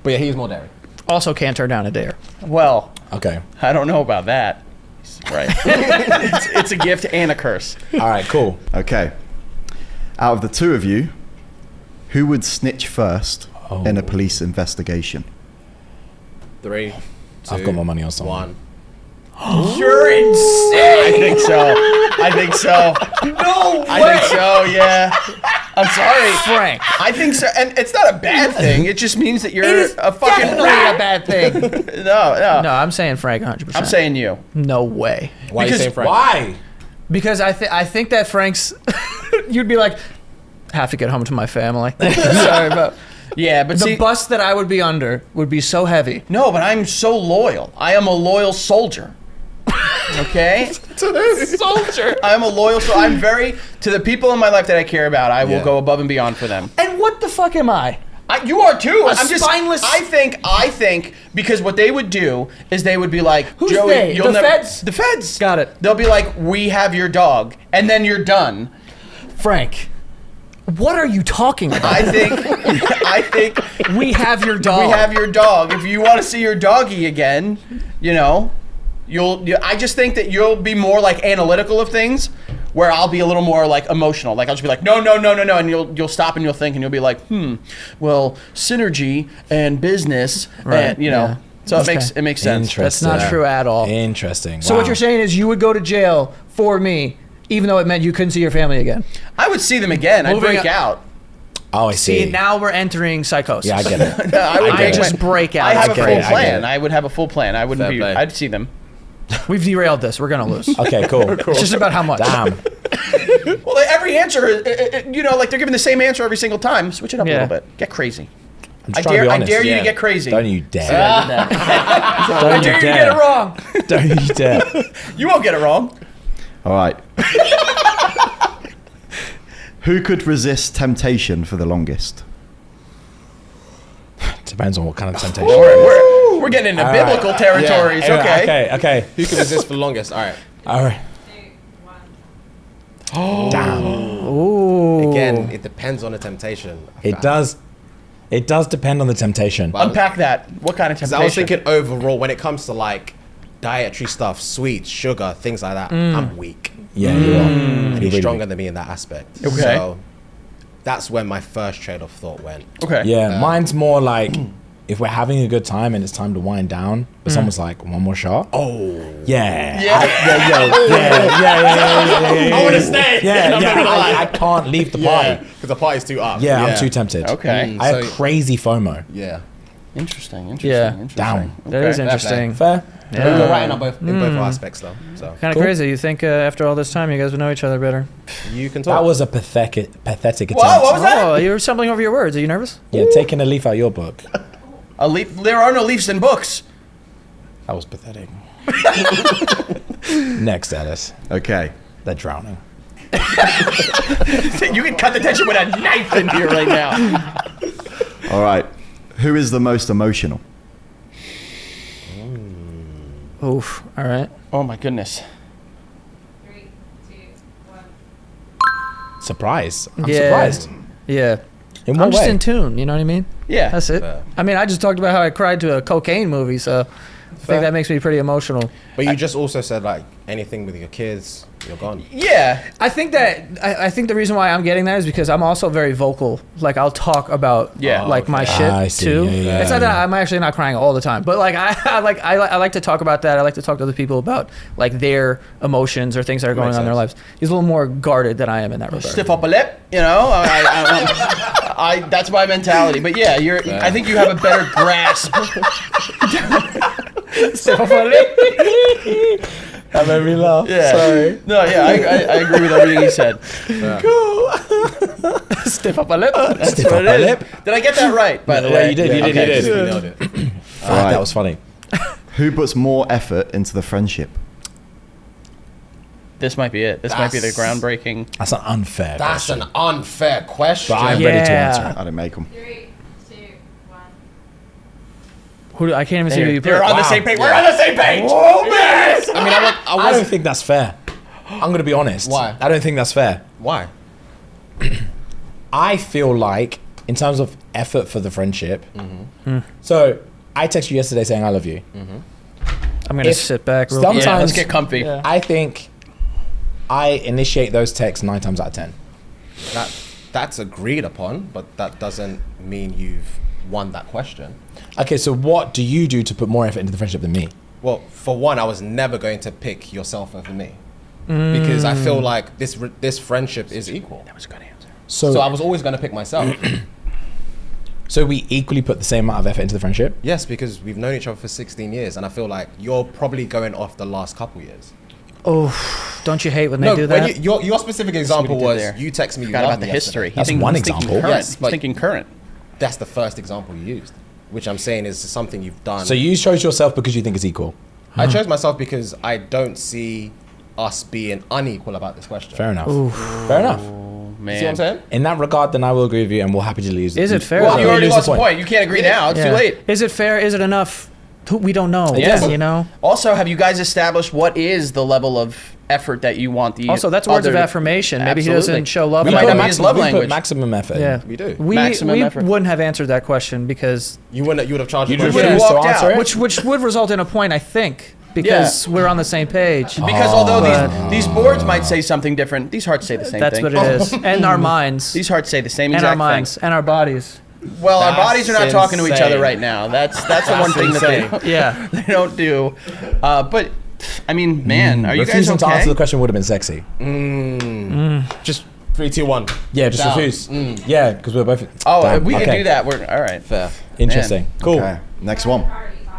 But yeah, he's more daring. Also can't turn down a dare. Well, Okay. I don't know about that. Right. it's a gift and a curse. All right, cool. Okay. Out of the two of you, who would snitch first in a police investigation? 3, 2, I've got my money on someone. 1. You're insane. I think so. I think so. No I think so, yeah. I'm sorry. Frank. I think so. And it's not a bad thing. It just means that you're a fucking Definitely a bad thing. No. No, I'm saying Frank 100%. I'm saying you. no way. Why are you Because saying Frank? Why? Because I think that Frank's, you'd be like, have to get home to my family. Sorry, but Yeah, but the see, bus that I would be under would be so heavy. no, but I'm so loyal. I am a loyal soldier. Okay? Soldier. I'm a loyal soldier. I'm very, to the people in my life that I care about, I will Yeah. go above and beyond for them. And what the fuck am I? You are too. A spineless- I think because what they would do is they would be like, Who's Joey, they? you'll The never. feds? The feds. Got it. They'll be like, we have your dog, and then you're done. Frank, what are you talking about? I think We have your dog. we have your dog. If you want to see your doggy again, you know, I just think that you'll be more like analytical of things, where I'll be a little more like emotional. Like I'll just be like, no, and you'll stop and you'll think and you'll be like, well, synergy and business, Right, and you know, yeah. so Okay. it makes sense. Interesting. That's not true at all. Interesting. So Wow. what you're saying is you would go to jail for me, even though it meant you couldn't see your family again. I would see them again. I'd Moving break on. out. Oh, I see. See, now we're entering psychosis. Yeah, I get it. I would I break just break out. I have I a get full it, I get plan. it. I would have a full plan. I wouldn't Fair be. play. I'd see them. We've derailed this. We're gonna lose. Okay, cool. It's just about how much. Damn. Well, every answer, you know, like they're giving the same answer every single time. Switch it up a Yeah. little bit. Get crazy. I'm I just trying to be dare honest. you Yeah. to get crazy. Don't you dare. I Don't dare you you to get it wrong. Don't you dare. You won't get it wrong. All right. Who could resist temptation for the longest? Depends on what kind of temptation. We're getting into All right. biblical territories. Okay. Okay. Who can resist for the longest? All right. All right. 2, 1. Damn. Ooh. Again, it depends on the temptation. It does. It does depend on the temptation. Unpack that. What kind of 'Cause temptation? I was thinking overall, when it comes to like dietary stuff, sweets, sugar, things like that, I'm weak. Yeah, you are. And he's really stronger than me in that aspect. Okay. So that's when my first trade of thought went. Okay. Yeah, mine's more like if we're having a good time and it's time to wind down, but someone's like, one more shot. Oh, yeah, yeah. I want to stay. Yeah, I'm not gonna lie. I can't leave the party. Because the party's too up. Yeah, I'm too tempted. Okay. I have So- crazy FOMO. Yeah. Interesting. Yeah. Interesting. Down. That is interesting. Fair. But we're right in both aspects, though. So Kind of Cool. crazy. You think after all this time, you guys would know each other better? you can talk. That was a pathetic attempt. What was that? Oh, you're stumbling over your words. Are you nervous? Yeah, taking a leaf out of your book. A leaf. There are no leaves in books. That was pathetic. Next, Alice. Okay. They're drowning. You can cut the tension with a knife in here right now. All right. Who is the most emotional? Oof. All right. Oh my goodness. 3, 2, 1. Surprised. I'm Yeah. surprised. Yeah. In what I'm just way? in tune. You know what I mean? Yeah. That's it. Fair. I mean, I just talked about how I cried to a cocaine movie, so I think that makes me pretty emotional. But you just also said like anything with your kids, you're gone. Yeah. I think that I think the reason why I'm getting that is because I'm also very vocal. Like I'll talk about Yeah. like my shit I see. too. Yeah, It's not that I'm actually not crying all the time, but like I like to talk about that. I like to talk to other people about like their emotions or things that are going Makes on in their sense. lives. He's a little more guarded than I am in that regard. Stiff up a lip. You know. I that's my mentality. But yeah, I think you have a better grasp. Stiff up a lip. That made me laugh. Yeah. Sorry. No. Yeah. I agree with everything he said. Stiff up a lip. Stiff up a lip. Did I get that right? By the Yeah, way. you did. You did. You Okay. did. You nailed it. Fuck, Right. that was funny. Who puts more effort into the friendship? This might be it. This might be the That's- groundbreaking. That's an unfair That's question. an unfair question. But I'm ready to Yeah. answer it. I didn't make them. 3, 2, 1. I can't even see who you put. They're on the Wow. same page. We're on the same page. Oh man! I mean, I don't think that's fair. I'm going to be honest. Why? I don't think that's fair. Why? I feel like, in terms of effort for the friendship, Hmm. so I texted you yesterday saying I love you. I'm gonna If sit back. Real sometimes- Yeah, let's get comfy. Yeah. I think I initiate those texts 9 times out of 10. That's agreed upon, but that doesn't mean you've won that question. Okay, so what do you do to put more effort into the friendship than me? Well, for one, I was never going to pick yourself over me because I feel like this friendship is equal. That was a good answer. So I was always going to pick myself. So we equally put the same amount of effort into the friendship? Yes, because we've known each other for 16 years, and I feel like you're probably going off the last couple years. Oh, don't you hate when they No, do when that? your specific example did was there. you text me. You Forgot love about the me history. yesterday. That's one he's thinking example. Current. Yes, He's but- thinking current. That's the first example you used, which I'm saying is something you've done. So you chose yourself because you think it's equal? I chose myself because I don't see us being unequal about this question. Fair enough. Fair enough. Man. You see what I'm saying? In that regard, then I will agree with you, and we'll happy to lose. Is it fair? Well, though? you already lose lost the the point. You can't agree now. It's Yeah. too late. Is it fair? Is it enough? We don't know. Yeah. You know. Also, have you guys established what is the level of effort that you want the Also, that's words of other- affirmation. Maybe he Absolutely. doesn't show love. We like might that. not be his love we put language. maximum effort. Yeah, We do. We Maximum effort. wouldn't have answered that question because You would have charged. You'd me. would've refuse to walked answer out. it? which would result in a point, I think, because we're on the same page. Because although But- these boards might say something different, these hearts say the same That's thing. what it is, and our minds, These hearts say the same and exact our minds, and our bodies. thing. Well, our That's bodies are not talking to each insane. other right now. That's the one thing that they, Yeah. they don't do. But I mean, man, are you guys Refusing to answer the okay? question would have been sexy. Just 3, 2, 1. Yeah, just Down. refuse. Yeah, because we're both. Oh, Damn, we can okay. do that. We're all right. Fair. Interesting. Cool. Okay. Next one. Party 5.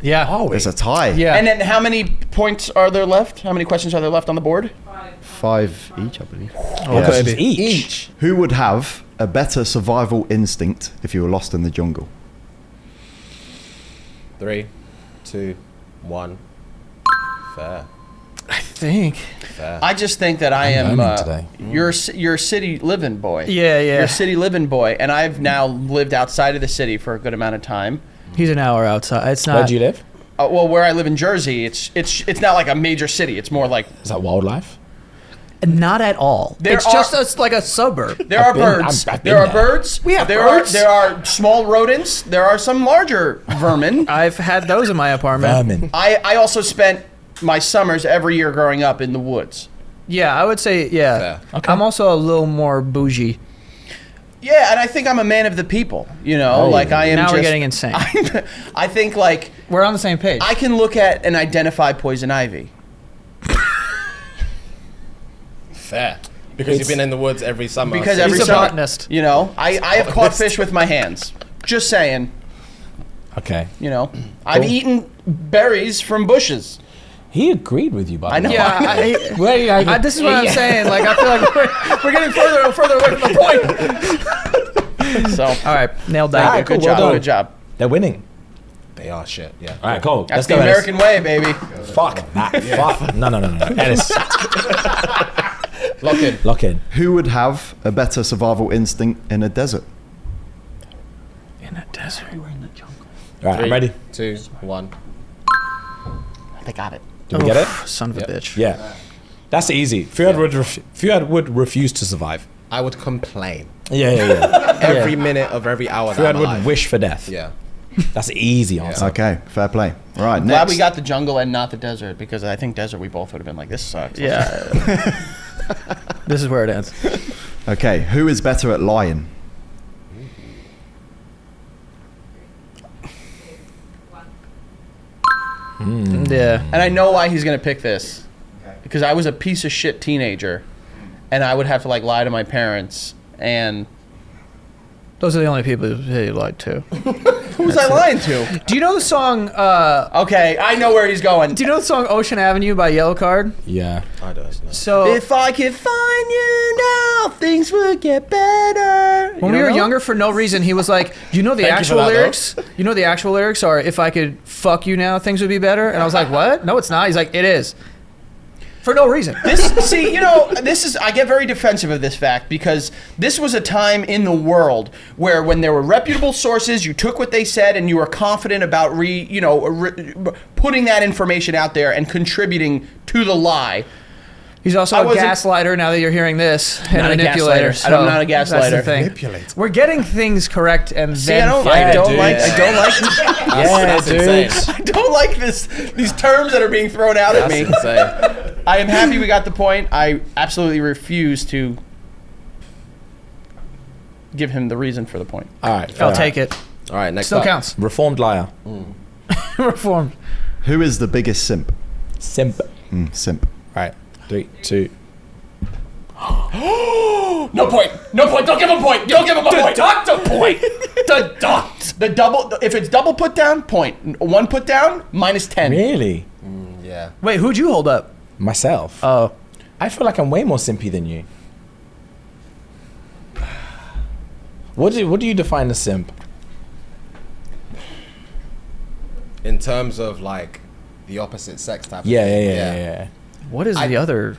Yeah. Oh, It's a tie. Yeah. And then how many points are there left? How many questions are there left on the board? 5. 5 each, I believe. oh, Yeah. baby. Each. Who would have a better survival instinct if you were lost in the jungle? 3, 2, 1. Fair. I think. Fair. I just think that I I'm am. learning today. You're a city living boy. Yeah, yeah. You're a city living boy, and I've now lived outside of the city for a good amount of time. He's an hour outside. It's not. Where do you live? Well, where I live in Jersey, it's not like a major city. It's more like Is that wildlife? Not at all. There It's are- just like a suburb. there are been- birds. I've There been are there. birds. We have there birds. There are small rodents. There are some larger vermin. I've had those in my apartment. Vermin. I also spent my summers every year growing up in the woods. Yeah, I would say yeah. Fair. Okay. I'm also a little more bougie. Yeah, and I think I'm a man of the people. You know, Oh, like I am. Now just, we're getting insane. I think like We're on the same page. I can look at and identify poison ivy. Fair. Because you've been in the woods every summer. Because so- every He's a summer, botanist. you know, I have caught fish with my hands. Just saying. Okay. You know, I've eaten berries from bushes. He agreed with you, by the I know. way. Yeah, Well, this is what I'm saying. Like, I feel like we're getting further and further away from the point. So, All right, nailed that. All right, cool, good well job. done. Good job. They're winning. They are shit, yeah. All right, cool. That's Let's go, the Ellis. American way, baby. Fuck that. Fuck. No. Ellis, Lock in. lock in. Who would have a better survival instinct in a desert? In a desert. All right, I'm 3, ready. 2, 1. They got it. Did we get it? Son of a Yep. bitch. Yeah. That's easy. Fuad would refuse to survive. I would complain. Yeah. Every minute of every hour that Fuad I'm would alive. wish for death. Yeah. That's an easy answer. Okay, fair play. All right, Glad next. we got the jungle and not the desert, because I think desert we both would have been like, this sucks. Yeah. This is where it ends. Okay, who is better at lying? Yeah. And I know why he's gonna pick this, because I was a piece of shit teenager, and I would have to like lie to my parents. And Those are the only people he lied to. who was I lying to? Do you know the song? Okay, I know where he's going. Do you know the song "Ocean Avenue" by Yellow Card? Yeah. I don't know. So If I could find you now, things would get better. when we were younger, for no reason, he was like, "You know the Thank you actual for that, though. lyrics? You know the actual lyrics are if I could fuck you now, things would be better." And I was like, "What? No, it's not." He's like, "It is." For no reason. See, you know, I get very defensive of this fact, because this was a time in the world where when there were reputable sources, you took what they said and you were confident about putting that information out there and contributing to the lie. He's also I a wasn't- gaslighter now that you're hearing this. And Not a manipulator. gaslighter. I'm not a That's the gaslighter. thing. Manipulator. We're getting things correct and See, then I don't dude. like That's insane. I don't like these terms that are being thrown out at That's me. insane. I am happy we got the point. I absolutely refuse to give him the reason for the point. All right. I'll take it. All right, next Still up. counts. Reformed liar. Reformed. Who is the biggest simp? Simp. Simp. All right. 3, 2. No point. No point. Don't give him a point. Don't give him a point. Deduct a point. Deduct. The double. If it's double put down, point. One put down, -10. Really? Yeah. Wait, who'd you hold up? Myself. Oh. I feel like I'm way more simpy than you. What do you define as simp? In terms of like the opposite sex type. Yeah. What is the other?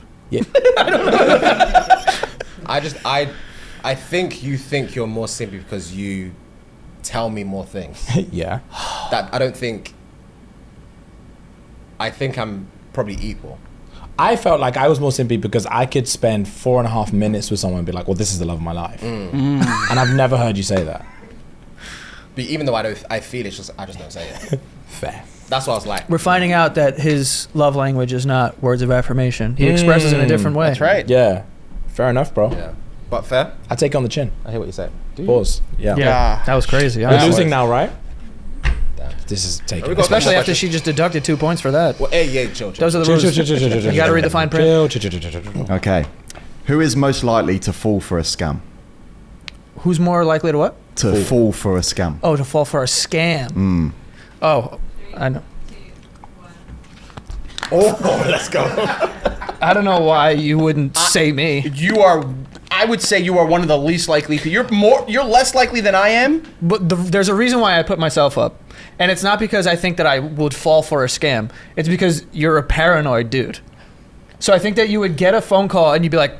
I think you think you're more simpy because you tell me more things. Yeah. That I don't think. I think I'm probably equal. I felt like I was more simpy because I could spend 4.5 minutes with someone and be like, well, this is the love of my life. And I've never heard you say that. But even though I feel it, I just don't say it. Fair. That's what I was like. We're finding out that his love language is not words of affirmation. He expresses in a different way. That's right. Yeah. Fair enough, bro. Yeah. But fair. I take it on the chin. I hear what you say. Pause. Yeah. Yeah, that was crazy. We're honestly. losing now, right? Damn. This is taking. We got- Especially after she just deducted 2 points for that. Well, hey, chill. Those are the rules. You gotta read the fine print. Chill. Okay. Who is most likely to fall for a scam? Who's more likely to what? To fall for a scam. Oh, to fall for a scam. Oh, I know. 2, 1. Oh, let's go. I don't know why you wouldn't say me. You are. I would say you are one of the least likely. You're less likely than I am. But there's a reason why I put myself up. And it's not because I think that I would fall for a scam. It's because you're a paranoid dude. So I think that you would get a phone call and you'd be like,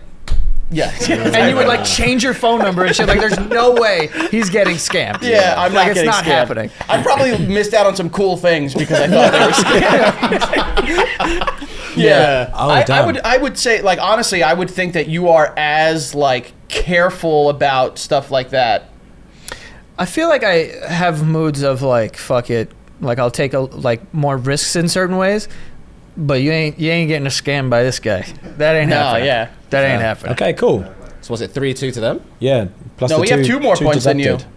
Yeah. and you would like change your phone number and shit. Like, there's no way he's getting scammed. Yeah, I'm like, not it's getting not scammed. happening. I probably missed out on some cool things because I thought they were scammed. Yeah. Oh, damn. I would say, like, honestly, I would think that you are as like careful about stuff like that. I feel like I have moods of like, fuck it. Like, I'll take more risks in certain ways. But you ain't getting a scam by this guy. That ain't No, happening. yeah. That ain't happening. Okay, cool. So was it 3-2 to them? Yeah. Plus No, the we have 2 more points than you. deducted.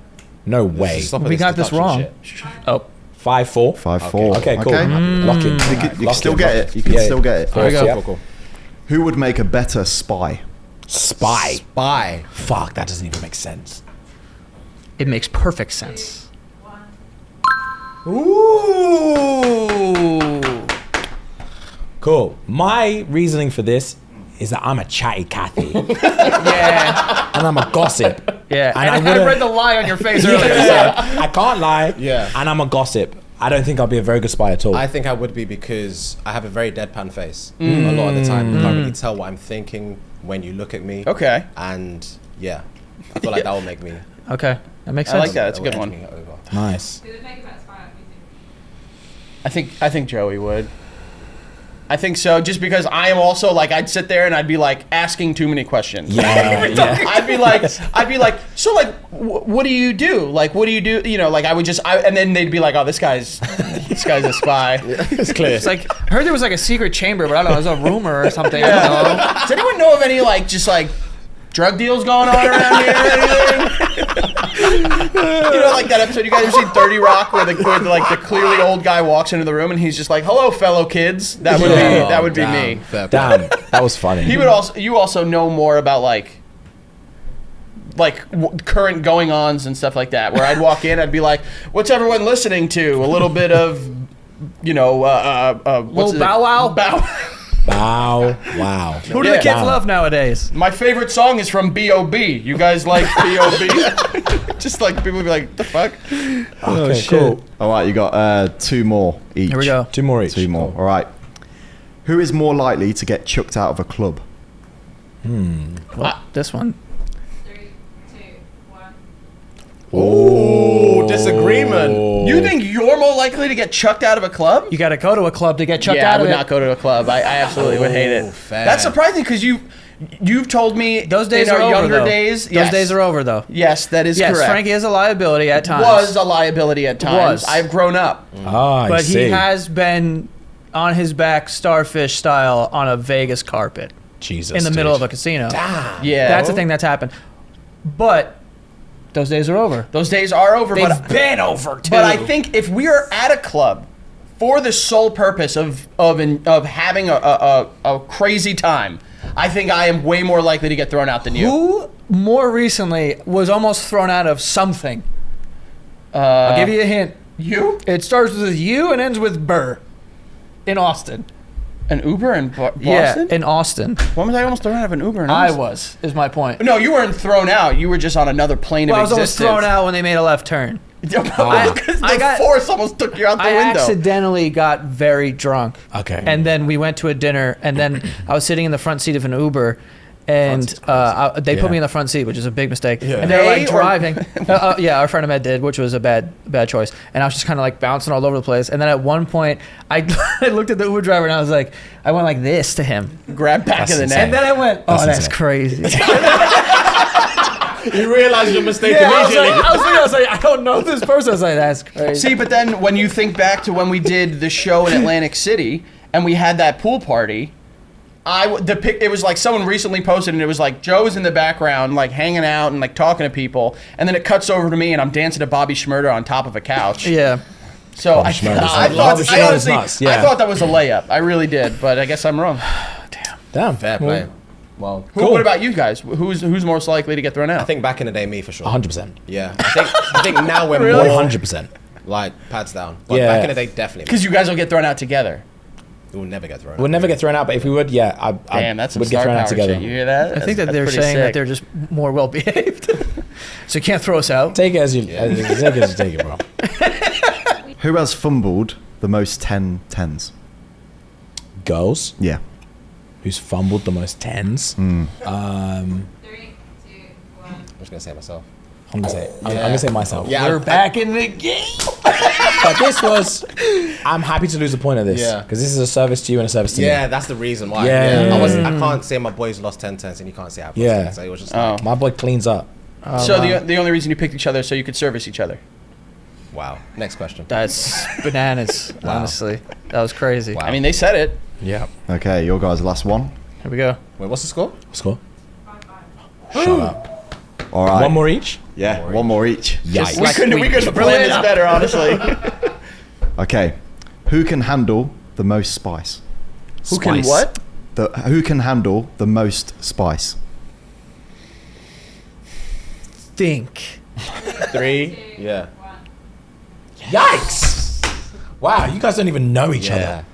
No way. Stop with We got this deduction wrong. shit. Oh, 5-4. 5-4. Okay, cool. Okay. Lock in. You can Lock still in. get it. You can still get it. There we go. Yeah. Cool. Who would make a better spy? Spy. Spy. Fuck, that doesn't even make sense. it makes perfect sense. 1. Ooh. Cool. My reasoning for this is that I'm a chatty Cathy. Yeah. And I'm a gossip. Yeah. And I I would've- read the lie on your face earlier. I can't lie. Yeah. And I'm a gossip. I don't think I'll be a very good spy at all. I think I would be because I have a very deadpan face. A lot of the time, you can't really tell what I'm thinking when you look at me. Okay. And yeah, I feel like that will make me. Okay. That makes I sense. like that. That's a will good edge one. me over. Nice. Who would make a better spy? What do you think? I think Joey would. I think so, just because I am also like I'd sit there and I'd be like asking too many questions. Yeah. I'd be like, so like, what do you do? Like, what do you do? You know, like I would just, and then they'd be like, oh, this guy's a spy. It's clear. It's like, I heard there was like a secret chamber, but I don't know, it was a rumor or something. I don't know. Does anyone know of any like just like drug deals going on around here or anything? You know, like that episode, you guys ever seen 30 Rock where the clearly old guy walks into the room and he's just like, hello, fellow kids. That would be me. Fair play. Damn, that was funny. You also know more about current going-ons and stuff like that, where I'd walk in, I'd be like, what's everyone listening to? A little bit of, what's Little Bow Wow? Wow. Wow. Who do the Yeah. kids love nowadays? My favorite song is from B.O.B. You guys like B.O.B.? Just like people would be like, the fuck? Okay, shit. cool. All right, you got 2 more each. Here we go. 2 more each. 2 more. All right. Who is more likely to get chucked out of a club? This one. 3, 2, 1. Ooh, disagreement. You think you're more likely to get chucked out of a club? You got to go to a club to get chucked Yeah, out I of would it. not go to a club. I absolutely would hate it. Fair. That's surprising because you've told me Those days in are our over, younger though. days. Those days are over, though. Yes, that is Yes, correct. Frankie is a liability at times. Was a liability at times. Was. I've grown up. Ah, I but see. he has been on his back, starfish style, on a Vegas carpet Jesus, in the middle dude. of a casino. Yeah, That's the thing that's happened. But those days are over. Those days are over. They've but been over, too. But I think if we are at a club for the sole purpose of having a crazy time, I think I am way more likely to get thrown out than you. Who more recently was almost thrown out of something? I'll give you a hint. You? It starts with U and ends with Burr in Austin. An Uber in Boston? Yeah, in Austin. When was I almost thrown out of an Uber in I Austin? was, is my point. No, you weren't thrown out. You were just on another plane Well, I of was almost existence. thrown out when they made a left turn. Because I the got- force almost took you out the I window. accidentally got very drunk. Okay. And then we went to a dinner, and then I was sitting in the front seat of an Uber, and they put me in the front seat, which is a big mistake. And they were They like or- driving. Yeah, our friend Ahmed did, which was a bad choice. And I was just kind of like bouncing all over the place. And then at one point, I looked at the Uber driver, and I was like, I went like this to him. Grab back of the insane. neck. And then I went, oh, That's that's insane. crazy. You realize your mistake Yeah, I was, immediately. like, I was like, I don't know this person. I was like, that's crazy. See, but then when you think back to when we did the show in Atlantic City and we had that pool party, it was like someone recently posted and it was like Joe's in the background like hanging out and like talking to people, and then it cuts over to me and I'm dancing to Bobby Schmurder on top of a couch. Yeah. So Bobby I Schmurder's thought nuts. I honestly nuts, yeah. I thought that was a layup. I really did, but I guess I'm wrong. Damn. Fair play. Well, What about you guys? Who's most likely to get thrown out? I think back in the day, me for sure. 100%. Yeah, I think now we're Really? more 100%. like pads down. But Yeah. back in the day, definitely. because you guys will get thrown out together. We'll never get thrown. We'll never get thrown out, but if we would, yeah, I Damn, that's some would get star thrown power out together. shit. You hear that? I think that That's they're pretty saying that sick. they're just more well behaved. So you can't throw us out. Take it as you take it, bro. Who has fumbled the most 10-10s? Girls, Yeah. who's fumbled the most tens. 3, 2, 1. I'm just gonna say it myself. I'm gonna say myself. Yeah, We're back in the game. But this was. I'm happy to lose a point of this. Yeah. Because this is a service to you and a service to me. Yeah, that's the reason why. Yeah. I can't say my boys lost 10 cents and you can't say I've lost Yeah. 10. So it was just Oh. like, My boy cleans up. So the only reason you picked each other is so you could service each other. wow. Next question. That's bananas, honestly. That was crazy. Wow. I mean, they said it. Yeah. Okay, your guys' last one. Here we go. Wait, what's the score? Score. 5, 5. Shut up. All right. One more each? Yeah, one more each. Yikes. We couldn't have planned this better, honestly. Okay. Who can handle the most spice? Who can Spice. what? Who can handle the most spice? Think. 3. Yeah. Yikes! Wow, you guys don't even know each other.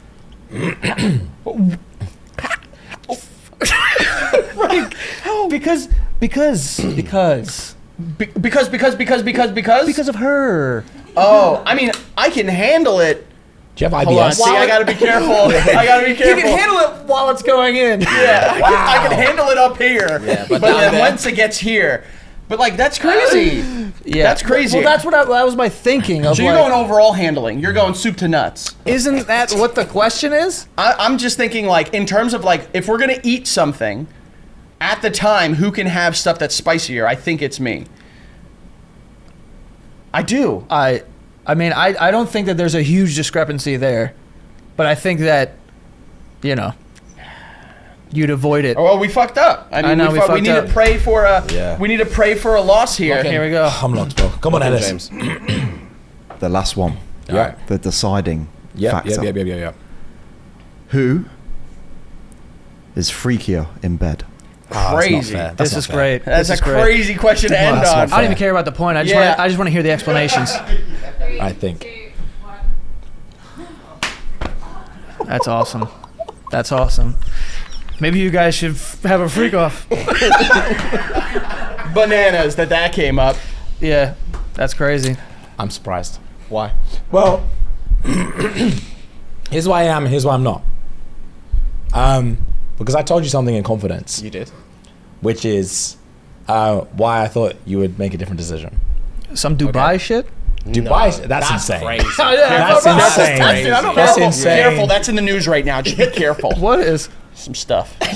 Because of her. Oh, I mean, I can handle it. Do you have Hold on, IBS? see, I gotta be careful. I gotta be You careful. can handle it while it's going in. Yeah, I can handle it up here. Yeah, but but down then there- once it gets here, but like that's crazy. Yeah, That's crazy. Well, that's what that was my thinking. Of So you're like, going overall handling. You're going soup to nuts. Isn't that what the question is? I'm just thinking like in terms of like if we're gonna eat something, at the time, who can have stuff that's spicier? I think it's me. I do. I mean, I don't think that there's a huge discrepancy there, but I think that, you know, you'd avoid it. Oh, well, we fucked up. I mean, know, we we fucked- we fucked need up. to pray for a. Yeah. We need to pray for a loss here. Okay. Here we go. I'm locked, bro. Come on, Ellis. James. The last one. Yeah. The deciding factor. Yep. Who is freakier in bed? Crazy. This is great. That's This is a great. crazy question to end that's on. not I don't even care about the point. I just Yeah. want to hear the explanations. 3, I think. 2, 1. That's awesome. That's awesome. Maybe you guys should have a freak off. Bananas that came up. Yeah, that's crazy. I'm surprised. Why? Well, here's why I am, here's why I'm not. Because I told you something in confidence, You did. which is why I thought you would make a different decision. Some Dubai shit? Dubai, that's insane. Crazy. That's insane. That's Careful, insane. careful. That's in the news right now. Just be careful. What is? Some stuff. But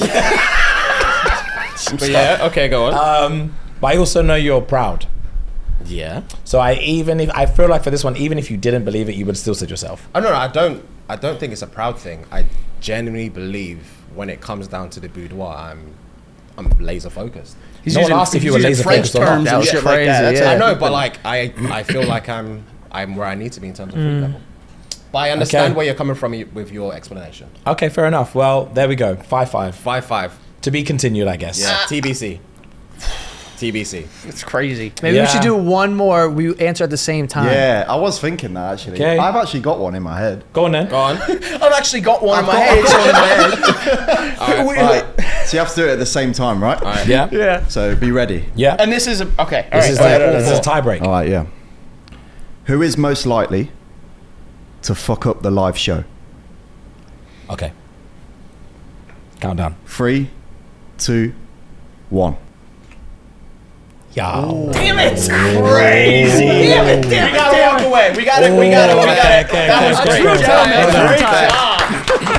yeah, okay, go on. But I also know you're proud. Yeah. So I feel like for this one, even if you didn't believe it, you would still sit yourself. Oh no, I don't think it's a proud thing. I genuinely believe when it comes down to the boudoir, I'm laser focused. No one asked if you were laser French focused or not. terms That and was shit like crazy, that. That's yeah. I know, but like I feel like I'm where I need to be in terms of food level. But I understand Okay. where you're coming from with your explanation. Okay, fair enough. Well, there we go. 5-5. 5-5. To be continued, I guess. Yeah. TBC. TBC. It's crazy. Maybe we Yeah. should do one more. We answer at the same time. Yeah, I was thinking that actually. Okay. I've actually got one in my head. Go on then. Go on. I've actually got one in my head. Right. So you have to do it at the same time, right? Yeah. Yeah. So be ready. Yeah. And this is okay. All This right. is all right, like, all right, this is a all right. tie break. All right, yeah. Who is most likely to fuck up the live show? Okay. Countdown. 3, 2, 1. Yeah. Damn it! Crazy. Damn it! Damn it! We gotta walk away. We gotta. Okay, That was okay, great. okay. job, Well man. done. Great job.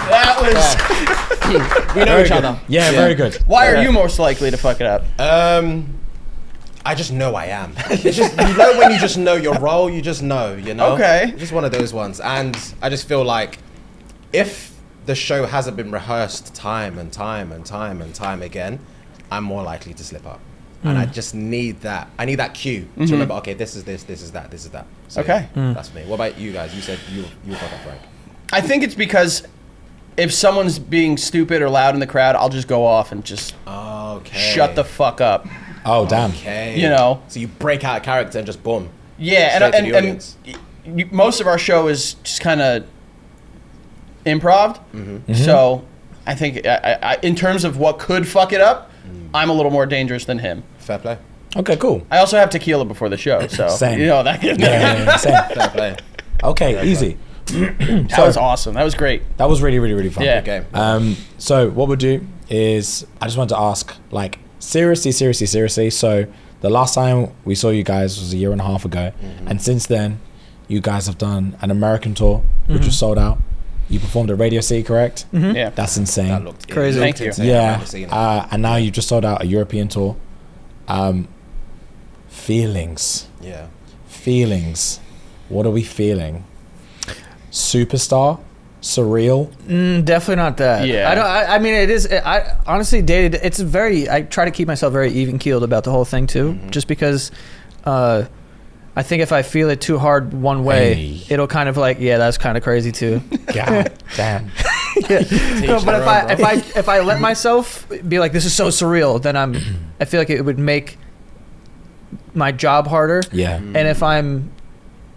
That was. We know Very each good. other. Yeah, very good. Why are you most likely to fuck it up? I just know I am. It's just, you know when you just know your role, you just know, you know? Okay. Just one of those ones. And I just feel like if the show hasn't been rehearsed time and time again, I'm more likely to slip up. And I just need that. I need that cue to remember, okay, this is this is that, this is that. So Okay. that's me. What about you guys? You said you fuck up, Frank. I think it's because if someone's being stupid or loud in the crowd, I'll just go off and just Okay. shut the fuck up. Oh, damn. Okay. You know. So you break out of character and just boom. Yeah, Straight to the and audience. most of our show is just kind of improv. So I think I, in terms of what could fuck it up, I'm a little more dangerous than him. Fair play. Okay, cool. I also have tequila before the show, so Same. you know that. Yeah, same. Fair play. Okay, easy. That was awesome. That was great. That was really, really, really fun. Yeah. Okay. So what we'll do is I just wanted to ask, like, seriously. So the last time we saw you guys was a year and a half ago, and since then, you guys have done an American tour, which was sold out. You performed at Radio City, correct? Yeah. That's insane. That looked Crazy. Thank you. insane. I Yeah, remember seeing it. and now you've just sold out a European tour. Feelings. Yeah. What are we feeling? Superstar, surreal. Definitely not that. Yeah. I mean, it is. I honestly dated. It's very. I try to keep myself very even keeled about the whole thing too, just because. I think if I feel it too hard one way, it'll kind of like, yeah, that's kind of crazy too. God damn. No, but if I let myself be like, this is so surreal, then I feel like it would make my job harder. Yeah. And if I'm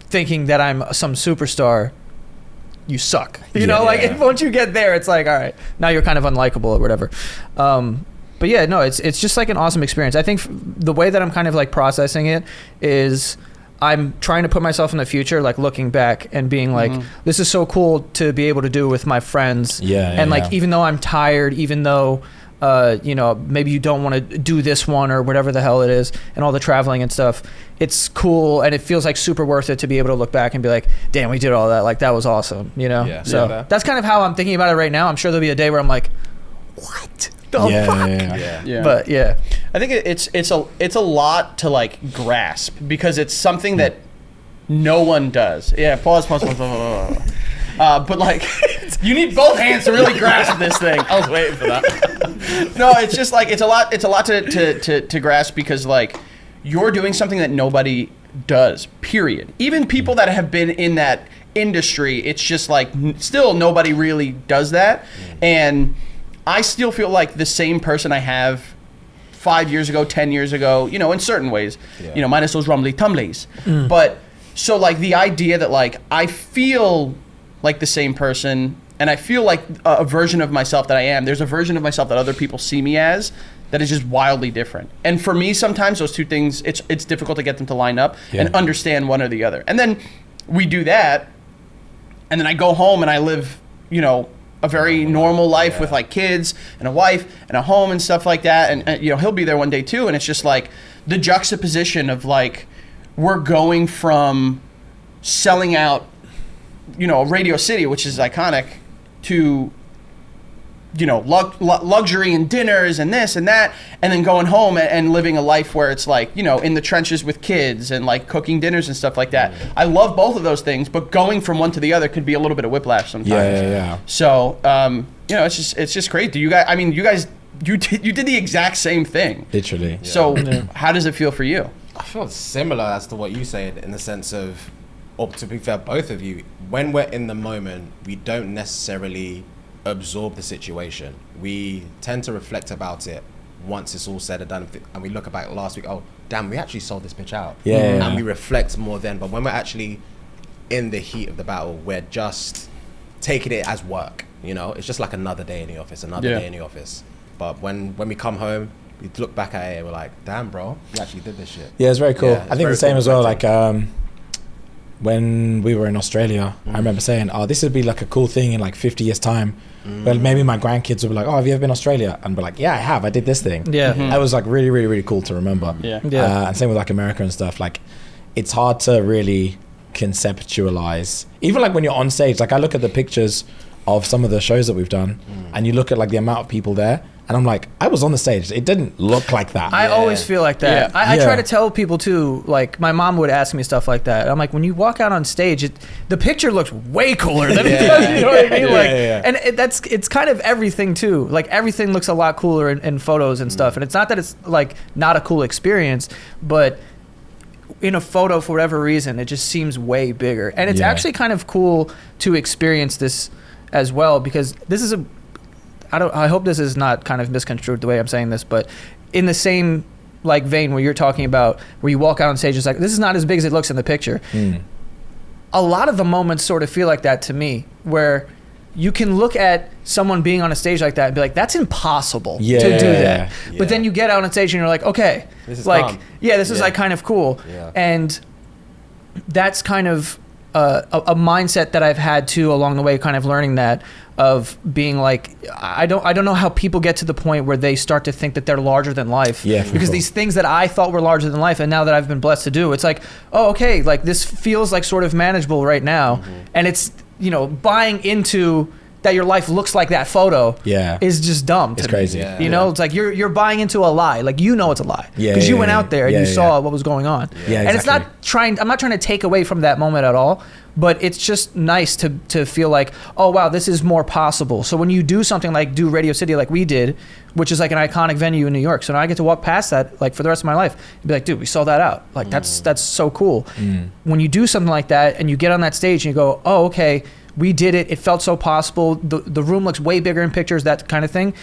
thinking that I'm some superstar, you suck. You know, like once you get there, it's like, all right, now you're kind of unlikable or whatever. But yeah, no, it's just like an awesome experience. I think the way that I'm kind of like processing it is I'm trying to put myself in the future, like looking back and being like, this is so cool to be able to do with my friends. And like, even though I'm tired, even though, you know, maybe you don't want to do this one or whatever the hell it is and all the traveling and stuff, it's cool. And it feels like super worth it to be able to look back and be like, damn, we did all that. Like, that was awesome, you know? Yeah. So that's kind of how I'm thinking about it right now. I'm sure there'll be a day where I'm like, what the fuck? Yeah. But yeah. I think it's a lot to like grasp because it's something that no one does. Yeah, pause. But like, you need both hands to really grasp this thing. I was waiting for that. No, it's just like it's a lot to grasp because like you're doing something that nobody does. Period. Even people that have been in that industry, it's just like still nobody really does that, and I still feel like the same person I have 5 years ago, 10 years ago, you know, in certain ways, you know, minus those rumbly tumblies. But so like the idea that like I feel like the same person and I feel like a version of myself that I am, there's a version of myself that other people see me as that is just wildly different. And for me, sometimes those two things, it's difficult to get them to line up and understand one or the other. And then we do that and then I go home and I live, you know, a very normal life with like kids and a wife and a home and stuff like that. And you know, he'll be there one day too. And it's just like the juxtaposition of like, we're going from selling out, you know, Radio City, which is iconic, to, you know, luxury and dinners and this and that, and then going home and living a life where it's like, you know, in the trenches with kids and like cooking dinners and stuff like that. I love both of those things, but going from one to the other could be a little bit of whiplash sometimes. Yeah. So, you know, it's just crazy. You guys, you did the exact same thing. Literally. So, how does it feel for you? I feel similar as to what you said in the sense of, or to be fair, both of you, when we're in the moment, we don't necessarily absorb the situation. We tend to reflect about it once it's all said and done, and we look back last week, oh damn, we actually sold this bitch out. And we reflect more then. But when we're actually in the heat of the battle, we're just taking it as work, you know? It's just like another day in the office, day in the office. But when we come home, we look back at it and we're like, damn bro, we actually did this shit. Yeah, it's very cool. Yeah, I think the same as well, like when we were in Australia, I remember saying, oh, this would be like a cool thing in like 50 years time. Well, maybe my grandkids would be like, oh, have you ever been to Australia? And be like, yeah, I have. I did this thing. Yeah. That was like really, really, really cool to remember. And same with like America and stuff. Like, it's hard to really conceptualize. Even like when you're on stage, like I look at the pictures of some of the shows that we've done and you look at like the amount of people there, and I'm like, I was on the stage. It didn't look like that. I always feel like that. I try to tell people too, like my mom would ask me stuff like that. I'm like, when you walk out on stage, the picture looks way cooler than it does. You know what I mean? And it's kind of everything too. Like everything looks a lot cooler in photos and stuff. And it's not that it's like not a cool experience, but in a photo, for whatever reason, it just seems way bigger. And it's actually kind of cool to experience this as well, because this is I hope this is not kind of misconstrued the way I'm saying this, but in the same like vein where you're talking about where you walk out on stage, it's like, this is not as big as it looks in the picture. A lot of the moments sort of feel like that to me, where you can look at someone being on a stage like that and be like, that's impossible to do that. But then you get out on stage and you're like, okay, this is like, calm. This is like kind of cool. And that's kind of a mindset that I've had too along the way, kind of learning that, of being like, I don't know how people get to the point where they start to think that they're larger than life. Because these things that I thought were larger than life, and now that I've been blessed to do, it's like, oh, okay, like this feels like sort of manageable right now. And it's, you know, buying into that your life looks like that photo is just dumb to It's me. crazy. Yeah. You know, it's like you're buying into a lie. Like, you know it's a lie. Yeah, Because you yeah, went yeah. out there and Yeah, you yeah, saw yeah. what was going on. Yeah, and it's exactly. I'm not trying to take away from that moment at all, but it's just nice to feel like, oh wow, this is more possible. So when you do something like do Radio City like we did, which is like an iconic venue in New York, so now I get to walk past that like for the rest of my life and be like, dude, we sold that out. Like that's so cool. When you do something like that and you get on that stage and you go, oh, okay, we did it. It felt so possible. The room looks way bigger in pictures, that kind of thing.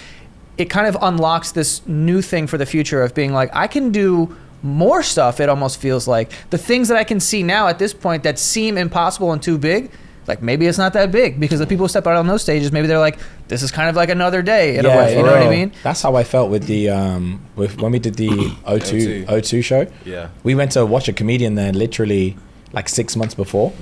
It kind of unlocks this new thing for the future of being like, I can do more stuff. It almost feels like the things that I can see now at this point that seem impossible and too big, like maybe it's not that big, because the people who step out on those stages, maybe they're like, this is kind of like another day in a way. for You know what I real. mean? That's how I felt with the when we did the O2 show. Yeah. We went to watch a comedian there literally like 6 months before,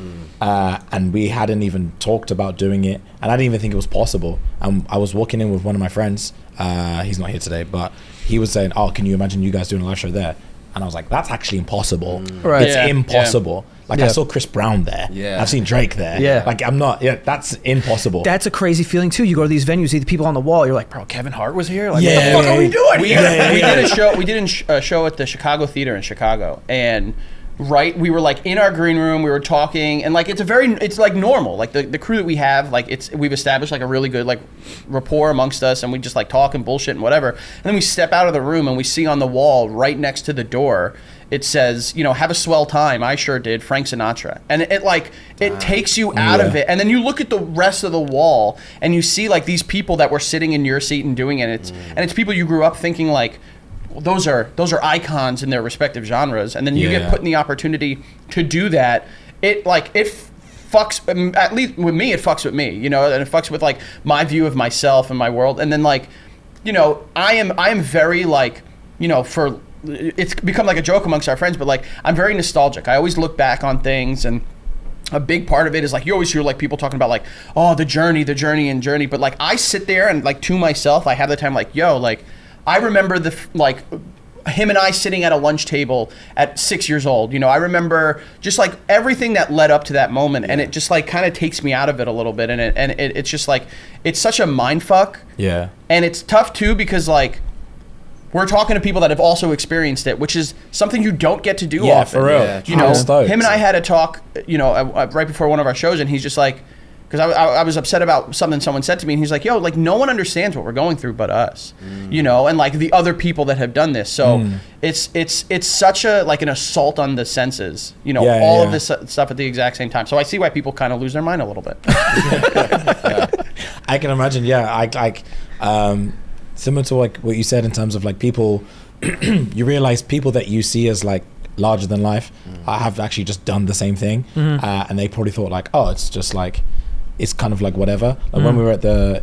and we hadn't even talked about doing it, and I didn't even think it was possible. And I was walking in with one of my friends. He's not here today, but he was saying, "Oh, can you imagine you guys doing a live show there?" And I was like, "That's actually impossible. Right. It's Yeah, impossible." Like Yeah. I saw Chris Brown there. Yeah. I've seen Drake there. Yeah. Like I'm not. Yeah, that's impossible. That's a crazy feeling too. You go to these venues, see the people on the wall. You're like, bro, Kevin Hart was here. Like, Yeah, what the fuck yeah, are we yeah. doing We, here? we did a show. We did a show at the Chicago Theater in Chicago, and we were like in our green room. We were talking, and like it's like normal. Like the crew that we have, like we've established like a really good like rapport amongst us, and we just like talk and bullshit and whatever. And then we step out of the room, and we see on the wall right next to the door, it says, you know, have a swell time. I sure did. Frank Sinatra. And it takes you out of it. And then you look at the rest of the wall and you see like these people that were sitting in your seat and doing it. And it's people you grew up thinking like, well, those are icons in their respective genres. And then you get put in the opportunity to do that. It fucks, at least with me, it fucks with me, you know, and it fucks with like my view of myself and my world. And then like, you know, I am very like, you know, it's become like a joke amongst our friends, but like I'm very nostalgic. I always look back on things, and a big part of it is like you always hear like people talking about like, oh, the journey, but like I sit there and like to myself, I have the time like, yo, like I remember him and I sitting at a lunch table at 6 years old. You know, I remember just like everything that led up to that moment, and it just like kind of takes me out of it a little bit, and it's just like it's such a mind fuck. Yeah. And it's tough too because like we're talking to people that have also experienced it, which is something you don't get to do Yeah, often. for real. Yeah, You know, I'm stoked. him and I had a talk, you know, right before one of our shows, and he's just like, because I was upset about something someone said to me, and he's like, yo, like no one understands what we're going through but us, you know, and like the other people that have done this. So it's such a like an assault on the senses, you know, all of this stuff at the exact same time. So I see why people kind of lose their mind a little bit. I can imagine. Yeah, I like similar to like what you said in terms of like people. You realize people that you see as like larger than life have actually just done the same thing, and they probably thought like, oh, it's just like it's kind of like whatever. Like when we were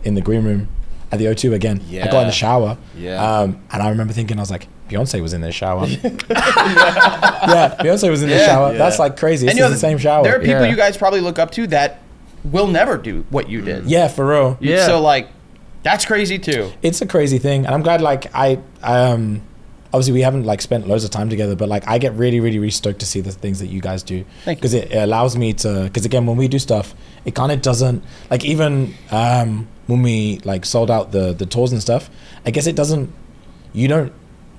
in the green room at the O2 again, I got in the shower, and I remember thinking, I was like, Beyonce was in the shower. Yeah, Beyonce was in the shower. That's like crazy. It's And, you know, the same shower. There are people Yeah. you guys probably look up to that will never do what you did. Yeah, for real. Yeah. So like, that's crazy too. It's a crazy thing, and I'm glad like I obviously we haven't like spent loads of time together, but like I get really, really, really stoked to see the things that you guys do, Thank you. because it allows me to, because again, when we do stuff, it kind of doesn't like, even when we like sold out the tours and stuff, I guess it doesn't, you don't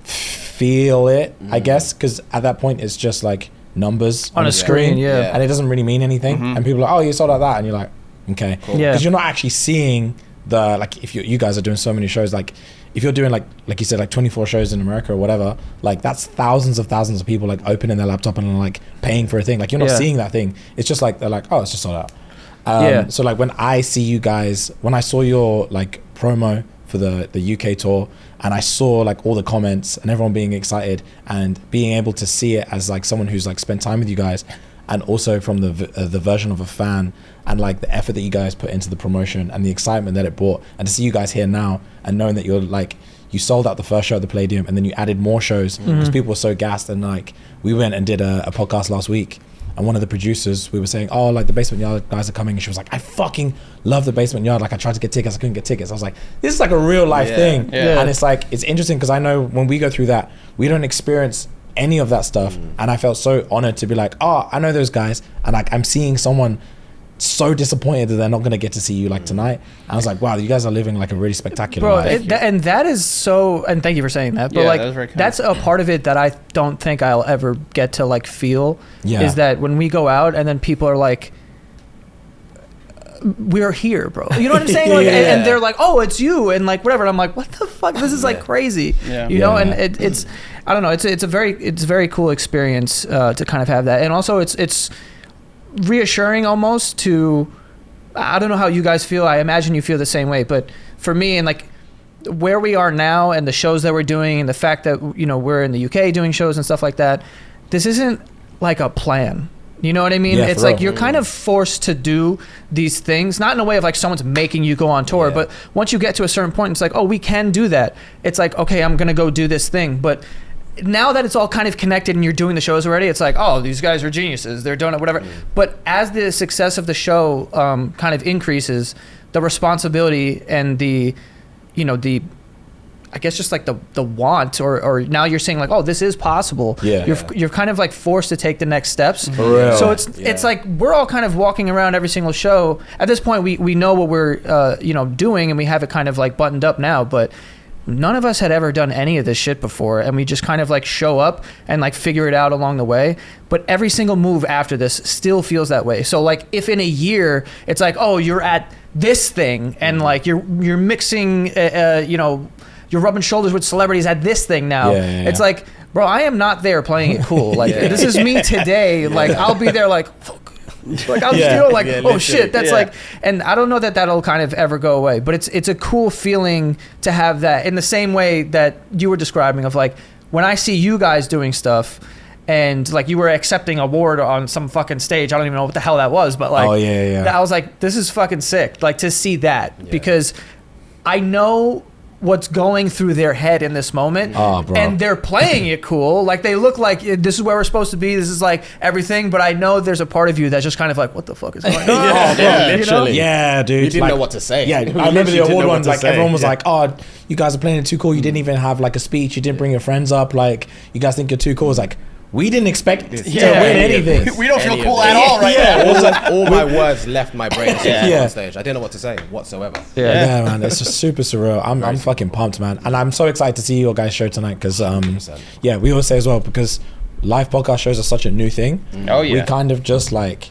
feel it, I guess, because at that point it's just like numbers On a screen, yeah. and it doesn't really mean anything, and people are like, oh, you sold out that, and you're like, okay, Yeah. because you're not actually seeing the, like, if you guys are doing so many shows, like if you're doing like you said, like 24 shows in America or whatever, like that's thousands of people like opening their laptop and like paying for a thing. Like you're not Yeah. seeing that thing. It's just like they're like, oh, it's just sold out. So like when I see you guys, when I saw your like promo for the UK tour, and I saw like all the comments and everyone being excited and being able to see it as like someone who's like spent time with you guys, and also from the version of a fan, and like the effort that you guys put into the promotion and the excitement that it brought, and to see you guys here now and knowing that you're like, you sold out the first show at the Palladium and then you added more shows because people were so gassed. And like we went and did a podcast last week, and one of the producers, we were saying, oh, like the Basement Yard guys are coming, and she was like, I fucking love the Basement Yard. Like I tried to get tickets, I couldn't get tickets. I was like, this is like a real life thing. Yeah. And it's like, it's interesting because I know when we go through that, we don't experience any of that stuff, and I felt so honored to be like, oh, I know those guys, and like I'm seeing someone so disappointed that they're not going to get to see you like tonight. I was like, wow, you guys are living like a really spectacular Bro, life. and that is so, and thank you for saying that, but Yeah, like that was very kind. that's a part of it that I don't think I'll ever get to like feel, is that when we go out and then people are like, we're here, bro. You know what I'm saying? Like, and they're like, oh, it's you, and like whatever. And I'm like, what the fuck? This is like crazy. Yeah. You know, and it's I don't know. It's a very cool experience to kind of have that, and also it's reassuring almost to. I don't know how you guys feel. I imagine you feel the same way, but for me, and like where we are now, and the shows that we're doing, and the fact that we're in the UK doing shows and stuff like that, this isn't like a plan. You know what I mean? Yeah, It's for like real. you're kind of forced to do these things, not in a way of like someone's making you go on tour, but once you get to a certain point, it's like, oh, we can do that. It's like, okay, I'm gonna go do this thing, but now that it's all kind of connected and you're doing the shows already, it's like, oh, these guys are geniuses. They're doing it, whatever. But as the success of the show kind of increases, the responsibility and the I guess just like the want or now you're saying like, oh, this is possible. Yeah. You're kind of like forced to take the next steps. For real. So it's like we're all kind of walking around every single show. At this point, we know what we're doing, and we have it kind of like buttoned up now, but none of us had ever done any of this shit before, and we just kind of like show up and like figure it out along the way. But every single move after this still feels that way. So like if in a year it's like, oh, you're at this thing and like you're mixing you're rubbing shoulders with celebrities at this thing now. It's like, bro, I am not there playing it cool. Like this is me today. Like I'll be there like fuck. Like I'm still like, oh shit, that's like, and I don't know that that'll kind of ever go away, but it's a cool feeling to have that in the same way that you were describing of like when I see you guys doing stuff and like you were accepting an award on some fucking stage. I don't even know what the hell that was, but like, I was like, this is fucking sick. Like to see that because I know what's going through their head in this moment, and they're playing it cool. Like they look like this is where we're supposed to be. This is like everything, but I know there's a part of you that's just kind of like, what the fuck is going on? Literally. Yeah, dude. You didn't know what to say. Yeah, I remember the award ones. Like everyone was like, "Oh, you guys are playing it too cool. You didn't even have like a speech. You didn't bring your friends up. Like you guys think you're too cool." It's like we didn't expect to win anything. We don't feel cool at all right now. All my words left my brain on stage. I didn't know what to say whatsoever. Yeah, man, it's just super surreal. I'm fucking pumped, man, and I'm so excited to see your guys' show tonight because we always say as well because live podcast shows are such a new thing. We kind of just like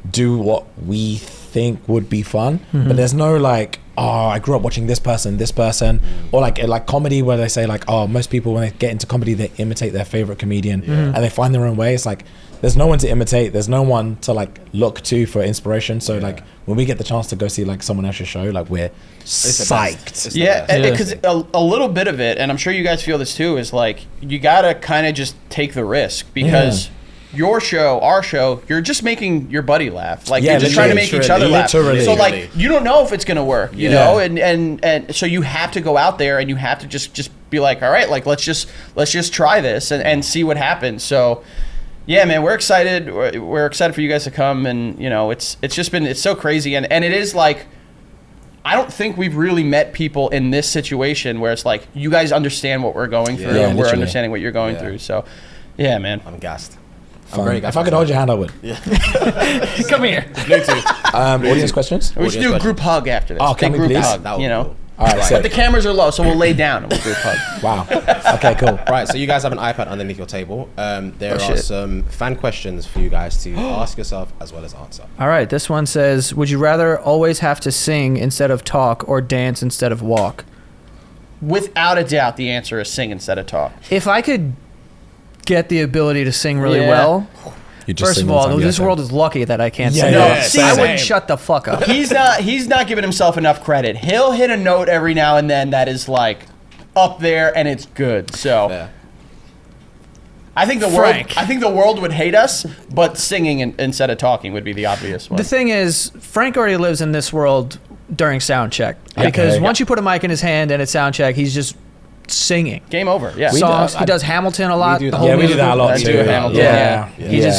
do what we think would be fun, but there's no like, oh, I grew up watching this person, or like comedy where they say like, oh, most people when they get into comedy they imitate their favorite comedian and they find their own way. It's like there's no one to imitate, there's no one to like look to for inspiration. So like when we get the chance to go see like someone else's show, like we're psyched. Because a little bit of it, and I'm sure you guys feel this too, is like you gotta kind of just take the risk because your show, our show, you're just making your buddy laugh. Like you're just trying to make each other laugh. So like you don't know if it's gonna work, you know, and so you have to go out there and you have to just be like, all right, like let's just try this and see what happens. So yeah, man, we're excited. We're excited for you guys to come, and you know, it's so crazy, and it is like I don't think we've really met people in this situation where it's like you guys understand what we're going through, and we're understanding what you're going through. So yeah, man, I'm gassed. If I could hold your hand, I would. Come here. Audience questions? We should do a group hug after this. Oh, can we group please? hug, you know. All right, But the cameras are low, so we'll lay down and we'll group hug. Wow. Okay, cool. Right, so you guys have an iPad underneath your table. There are some fan questions for you guys to ask yourself as well as answer. All right, this one says, would you rather always have to sing instead of talk or dance instead of walk? Without a doubt, the answer is sing instead of talk. If I could get the ability to sing really well, first of all, this world is lucky that I can't sing. I wouldn't shut the fuck up. He's not giving himself enough credit. He'll hit a note every now and then that is like up there and it's good. So I think the world would hate us, but singing instead of talking would be the obvious one. The thing is, Frank already lives in this world during sound check because once you put a mic in his hand and it's sound check, he's just singing. Game over. Yeah. Songs. He does Hamilton a lot. We do that a lot too.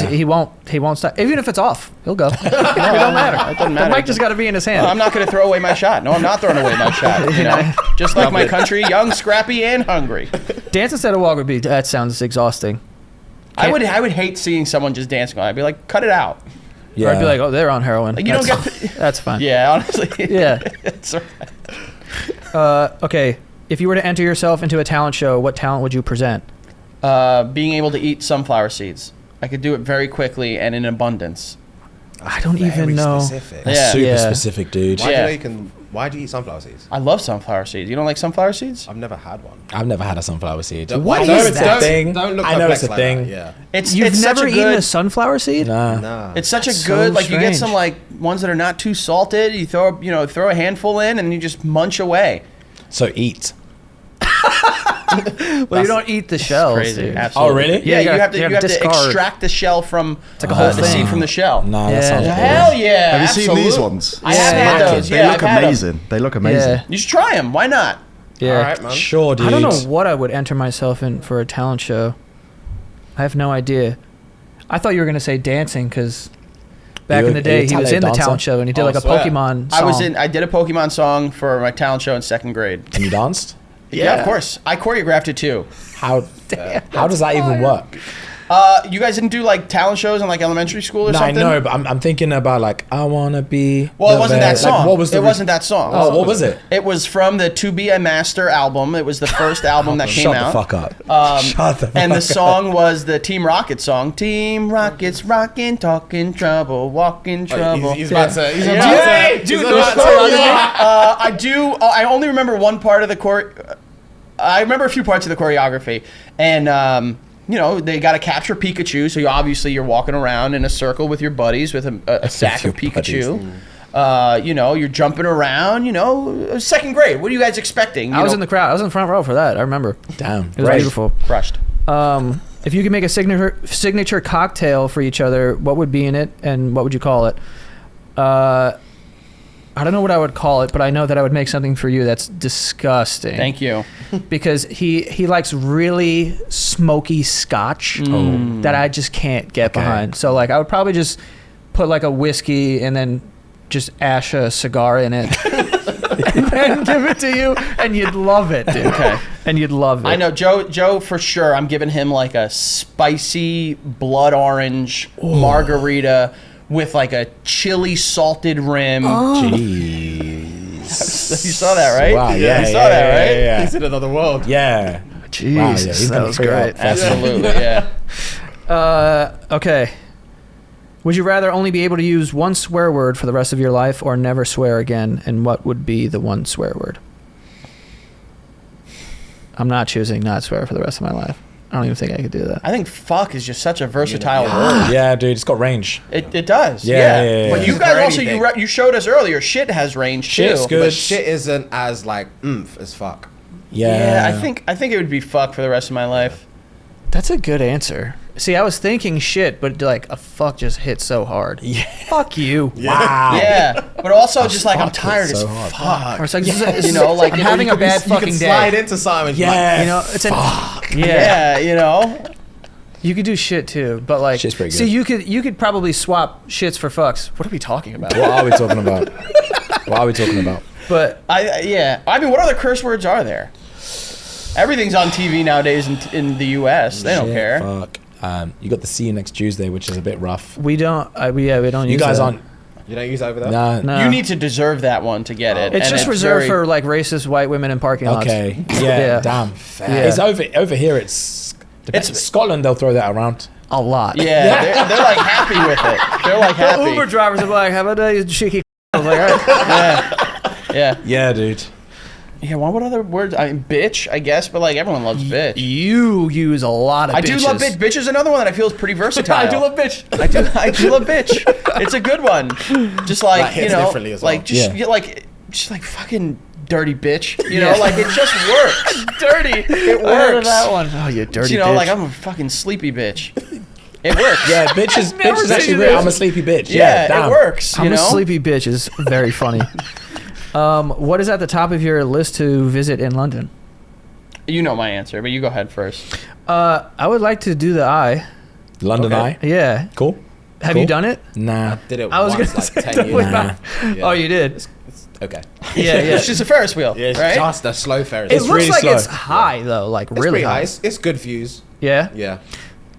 He won't stop. Even if it's off, he'll go. It don't matter. It doesn't matter. The mic just got to be in his hand. No, I'm not going to throw away my shot. No, I'm not throwing away my shot. You know, just like my country, young, scrappy, and hungry. Dance instead of walk would be. That sounds exhausting. I would hate seeing someone just dancing. I'd be like, cut it out. Yeah. Or I'd be like, oh, they're on heroin. Like, you don't That's- get. That's fine. Yeah, honestly. Yeah. It's all right. Okay. If you were to enter yourself into a talent show, what talent would you present? Being able to eat sunflower seeds. I could do it very quickly and in abundance. I don't Very even know. Specific. That's Yeah. super Yeah. specific, dude. Why, Yeah. do you know why do you eat sunflower seeds? I love sunflower seeds. You don't like sunflower seeds? I've never had one. I've never had a sunflower seed. What I know is it's that? a thing. Don't look I know it's perplexed a like thing. that, Yeah. It's You've it's never such a eaten good. a sunflower seed? Nah. Nah. It's such a That's good so like you get some strange. like ones that are not too salted. You throw a handful in and you just munch away. So eat. Well, you don't eat the shells. Crazy. Dude. Absolutely. Oh, really? Yeah, You you gotta- have to you you gotta have to discard. extract the shell from like a whole the thing. seed from the shell. Nah, that Yeah. sounds Hell yeah! Have you seen these absolutely. ones? I have had Wicked. those. They Yeah, look I've had 'em. amazing. They look amazing. Yeah. You should try them. Why not? Yeah. All right, man. Sure, dude. I don't know what I would enter myself in for a talent show. I have no idea. I thought you were going to say dancing because back You in were- the day, you he were was a in the dancer? talent show and he did Oh, like a I swear. Pokemon song. I did a Pokemon song for my talent show in 2nd grade. And you danced? Yeah, of course. I choreographed it too. How does that even work? You guys didn't do like talent shows in like elementary school or No, I something? know, but I'm thinking about like I wanna be. Well, it the wasn't that best. Like, song. what was the it wasn't that song. Oh, what was it? It was from the To Be a Master album. It was the first album that came Shut out. the fuck up. Shut the fuck And the up. song was the Team Rocket song. Team Rocket's rockin', talking trouble, walking trouble. He's about to. He's Yeah. about Hey, to. dude, he's those about to- songs, I do. I only remember one part of the I remember a few parts of the choreography, and you know they got to capture Pikachu. So you're walking around in a circle with your buddies with a sack of your Pikachu. You know, you're jumping around. You know, 2nd grade. What are you guys expecting? I was in the crowd. I was in the front row for that. I remember. Damn. It was Great. beautiful. crushed. If you could make a signature cocktail for each other, what would be in it and what would you call it? I don't know what I would call it, but I know that I would make something for you that's disgusting. Thank you. Because he likes really smoky scotch that I just can't get behind. So like I would probably just put like a whiskey and then just ash a cigar in it and then give it to you and you'd love it, dude. Okay. And you'd love it. I know Joe for sure. I'm giving him like a spicy blood orange margarita with like a chili salted rim. Jeez. You saw that, right? Wow. You Yeah. saw that, right? Yeah. He's in another world. Yeah. Jesus, Wow, yeah, he's that gonna was figure great. out fast. Absolutely, yeah. Okay. Would you rather only be able to use one swear word for the rest of your life or never swear again? And what would be the one swear word? I'm not choosing not swear for the rest of my life. I don't even think I could do that. I think fuck is just such a versatile word. Yeah, dude. It's got range. It does. Yeah, Yeah. yeah, But yeah. you For guys also anything. you showed us earlier. Shit has range Shit's too. good. But shit isn't as like oomph as fuck. Yeah. I think it would be fuck for the rest of my life. That's a good answer. See, I was thinking shit, but like a fuck just hit so hard. Yeah. Fuck you. Wow. Yeah. But also just like I'm fuck tired is as so hard. fuck. Or it's like, You know, like I'm having a bad You fucking can slide day. into something. and Yeah. You know, it's an Yeah, you know. You could do shit too, but like, Shit's pretty see, good. you could probably swap shits for fucks. What are we talking about? What are we talking about? What are we talking about? But I mean, what other curse words are there? Everything's on TV nowadays in the U.S. They don't Shit, care. Fuck. You got the See You Next Tuesday, which is a bit rough. we don't. We don't. You use guys that. aren't. You don't use over there? Nah. No. You need to deserve that one to get it. It's and just reserved very- for like racist white women in parking lots. Okay. Yeah. Yeah. Damn. Yeah. It's over here. It's Scotland. They'll throw that around. A lot. Yeah, they're like happy with it. They're like happy. The Uber drivers are like, "Have a day, cheeky." I was like, all right. Yeah. Yeah, dude. Yeah, what other words? I mean, bitch, I guess, but like everyone loves bitch. You use a lot of. I do bitches. love bitch. Bitch is another one that I feel is pretty versatile. I do love bitch. I do love bitch. It's a good one. Just like That hits you know, differently as well. like just Yeah. you just like fucking dirty bitch. You know, like it just works. Dirty. It I heard of works. that one. Oh, you dirty. You know, bitch. like I'm a fucking sleepy bitch. It works. Yeah, bitch is never actually seen real. this. I'm a sleepy bitch. Yeah, damn. it works. I'm you a know, sleepy bitch is very funny. What is at the top of your list to visit in London? You know my answer, but you go ahead first. I would like to do the Eye. London Okay. Eye. Yeah. Cool. Have Cool. you done it? Nah. Did it I was once, gonna like say 10 that years would Nah. not- Yeah. Oh, you did. It's okay. Yeah, yeah. It's just a Ferris wheel, Yeah, it's right? just a slow Ferris. It It's looks really like slow. it's high though, like It's really pretty high. high. It's good views. Yeah. Yeah.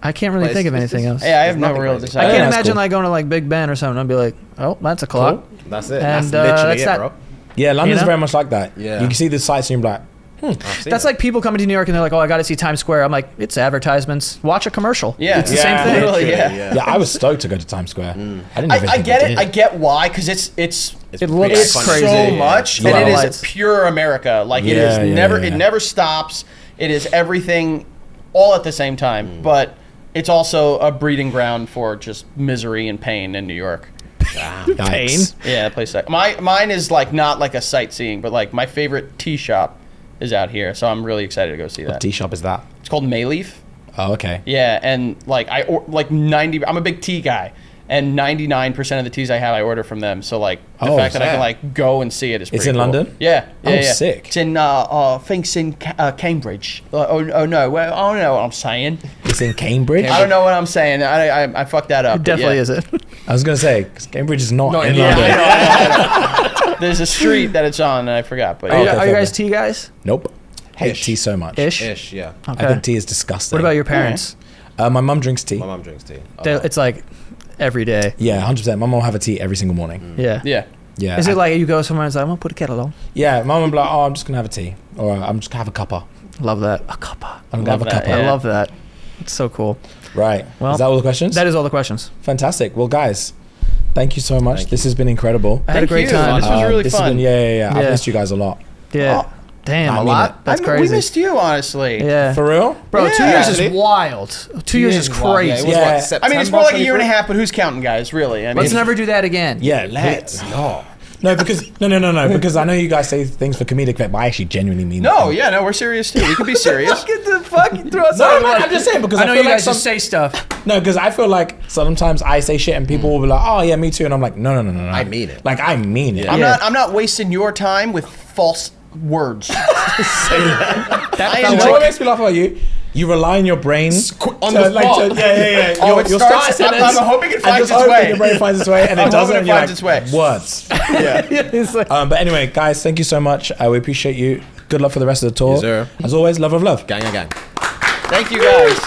I can't really But think of it's- anything else. Yeah, I have no nothing real crazy. desire. I can't that's imagine cool. like going to like Big Ben or something. I'd be like, oh, that's a clock. That's it. And, That's literally that's it, that. bro. Yeah, London's know? very much like that. Yeah. You can see the sights and you're like, I've seen That's it. like people coming to New York and they're like, oh, I got to see Times Square. I'm like, it's advertisements. Watch a commercial. Yeah. It's the Yeah, same thing. literally, Yeah. yeah, I was stoked to go to Times Square. I didn't even I think get we it. did. I get why, because it's It looks it's crazy. so much, Yeah. and it Lights. is pure America. Like it Yeah, is yeah, never, yeah. it never stops. It is everything, all at the same time. But it's also a breeding ground for just misery and pain in New York. Yikes. Yeah, that place. Mine is like not like a sightseeing, but like my favorite tea shop is out here, so I'm really excited to go see that. Tea shop is that? It's called Mayleaf. Oh, okay. Yeah, and like like 90. I'm a big tea guy, and 99% of the teas I have, I order from them. So like the Oh, fact that I sad. can like go and see it is. It's pretty in cool. London? Yeah. Oh, yeah. sick. It's in I think it's in Cambridge. Oh no, well, I don't know what I'm saying. It's in Cambridge? I don't know what I'm saying. I fucked that up. It but definitely yeah. isn't. I was going to say, because Cambridge is not in Yeah, London. I know. There's a street that it's on, and I forgot. But Are you, yeah. Okay, are you fair guys enough. tea guys? Nope. Hate Ish. tea so much. Ish? Ish, yeah. Okay. I think tea is disgusting. What about your parents? My mum drinks tea. My mum drinks tea. It's like every day. Yeah, 100%. My mum will have a tea every single morning. Yeah. Yeah. Yeah. Is it like you go somewhere and it's like, I'm going to put a kettle on? Yeah, my mum will be like, oh, I'm just going to have a tea. Or I'm just going to have a cuppa. Love that. A cuppa. I'm going to have a Love that, cuppa. yeah. I love that. It's so cool. Right. Well, is that all the questions? That is all the questions. Fantastic. Well, guys, thank you so much. Thank this has been incredible. I had a Thank great you. time. This was really this has fun. been, yeah. I've Yeah. missed you guys a lot. Yeah. Oh. Damn, I a mean lot? it. That's We crazy. missed you, honestly. Yeah. For real? Bro, 2 Yeah. years is Actually. wild. 2 years is wild, yeah. It crazy. was Yeah. what, I mean, it's more like a year and a 23rd? half, but who's counting, guys? Really? I mean, Let's never do that again. Yeah, let's. No, because no, because I know you guys say things for comedic effect, but I actually genuinely mean no, them. yeah, no, we're serious too. We can be serious. Get the fuck you throw us No, man, I'm just saying because I know feel you like guys just say stuff. no, because I feel like sometimes I say shit and people will be like, "Oh yeah, me too," and I'm like, "No." I mean it. Like I mean it. I'm not wasting your time with false words. That I You felt know enjoy what like, makes me laugh about you? You rely on your brain on the spot. yeah. Oh, it You'll starts- start a I'm sentence hoping it and finds just its hoping way. Your brain finds its way, and I'm it doesn't. hoping And it you're finds like, its way. words. it's like, But anyway, guys, thank you so much. We appreciate you. Good luck for the rest of the tour. Yes, sir. As always, love. Gang. Thank you, guys.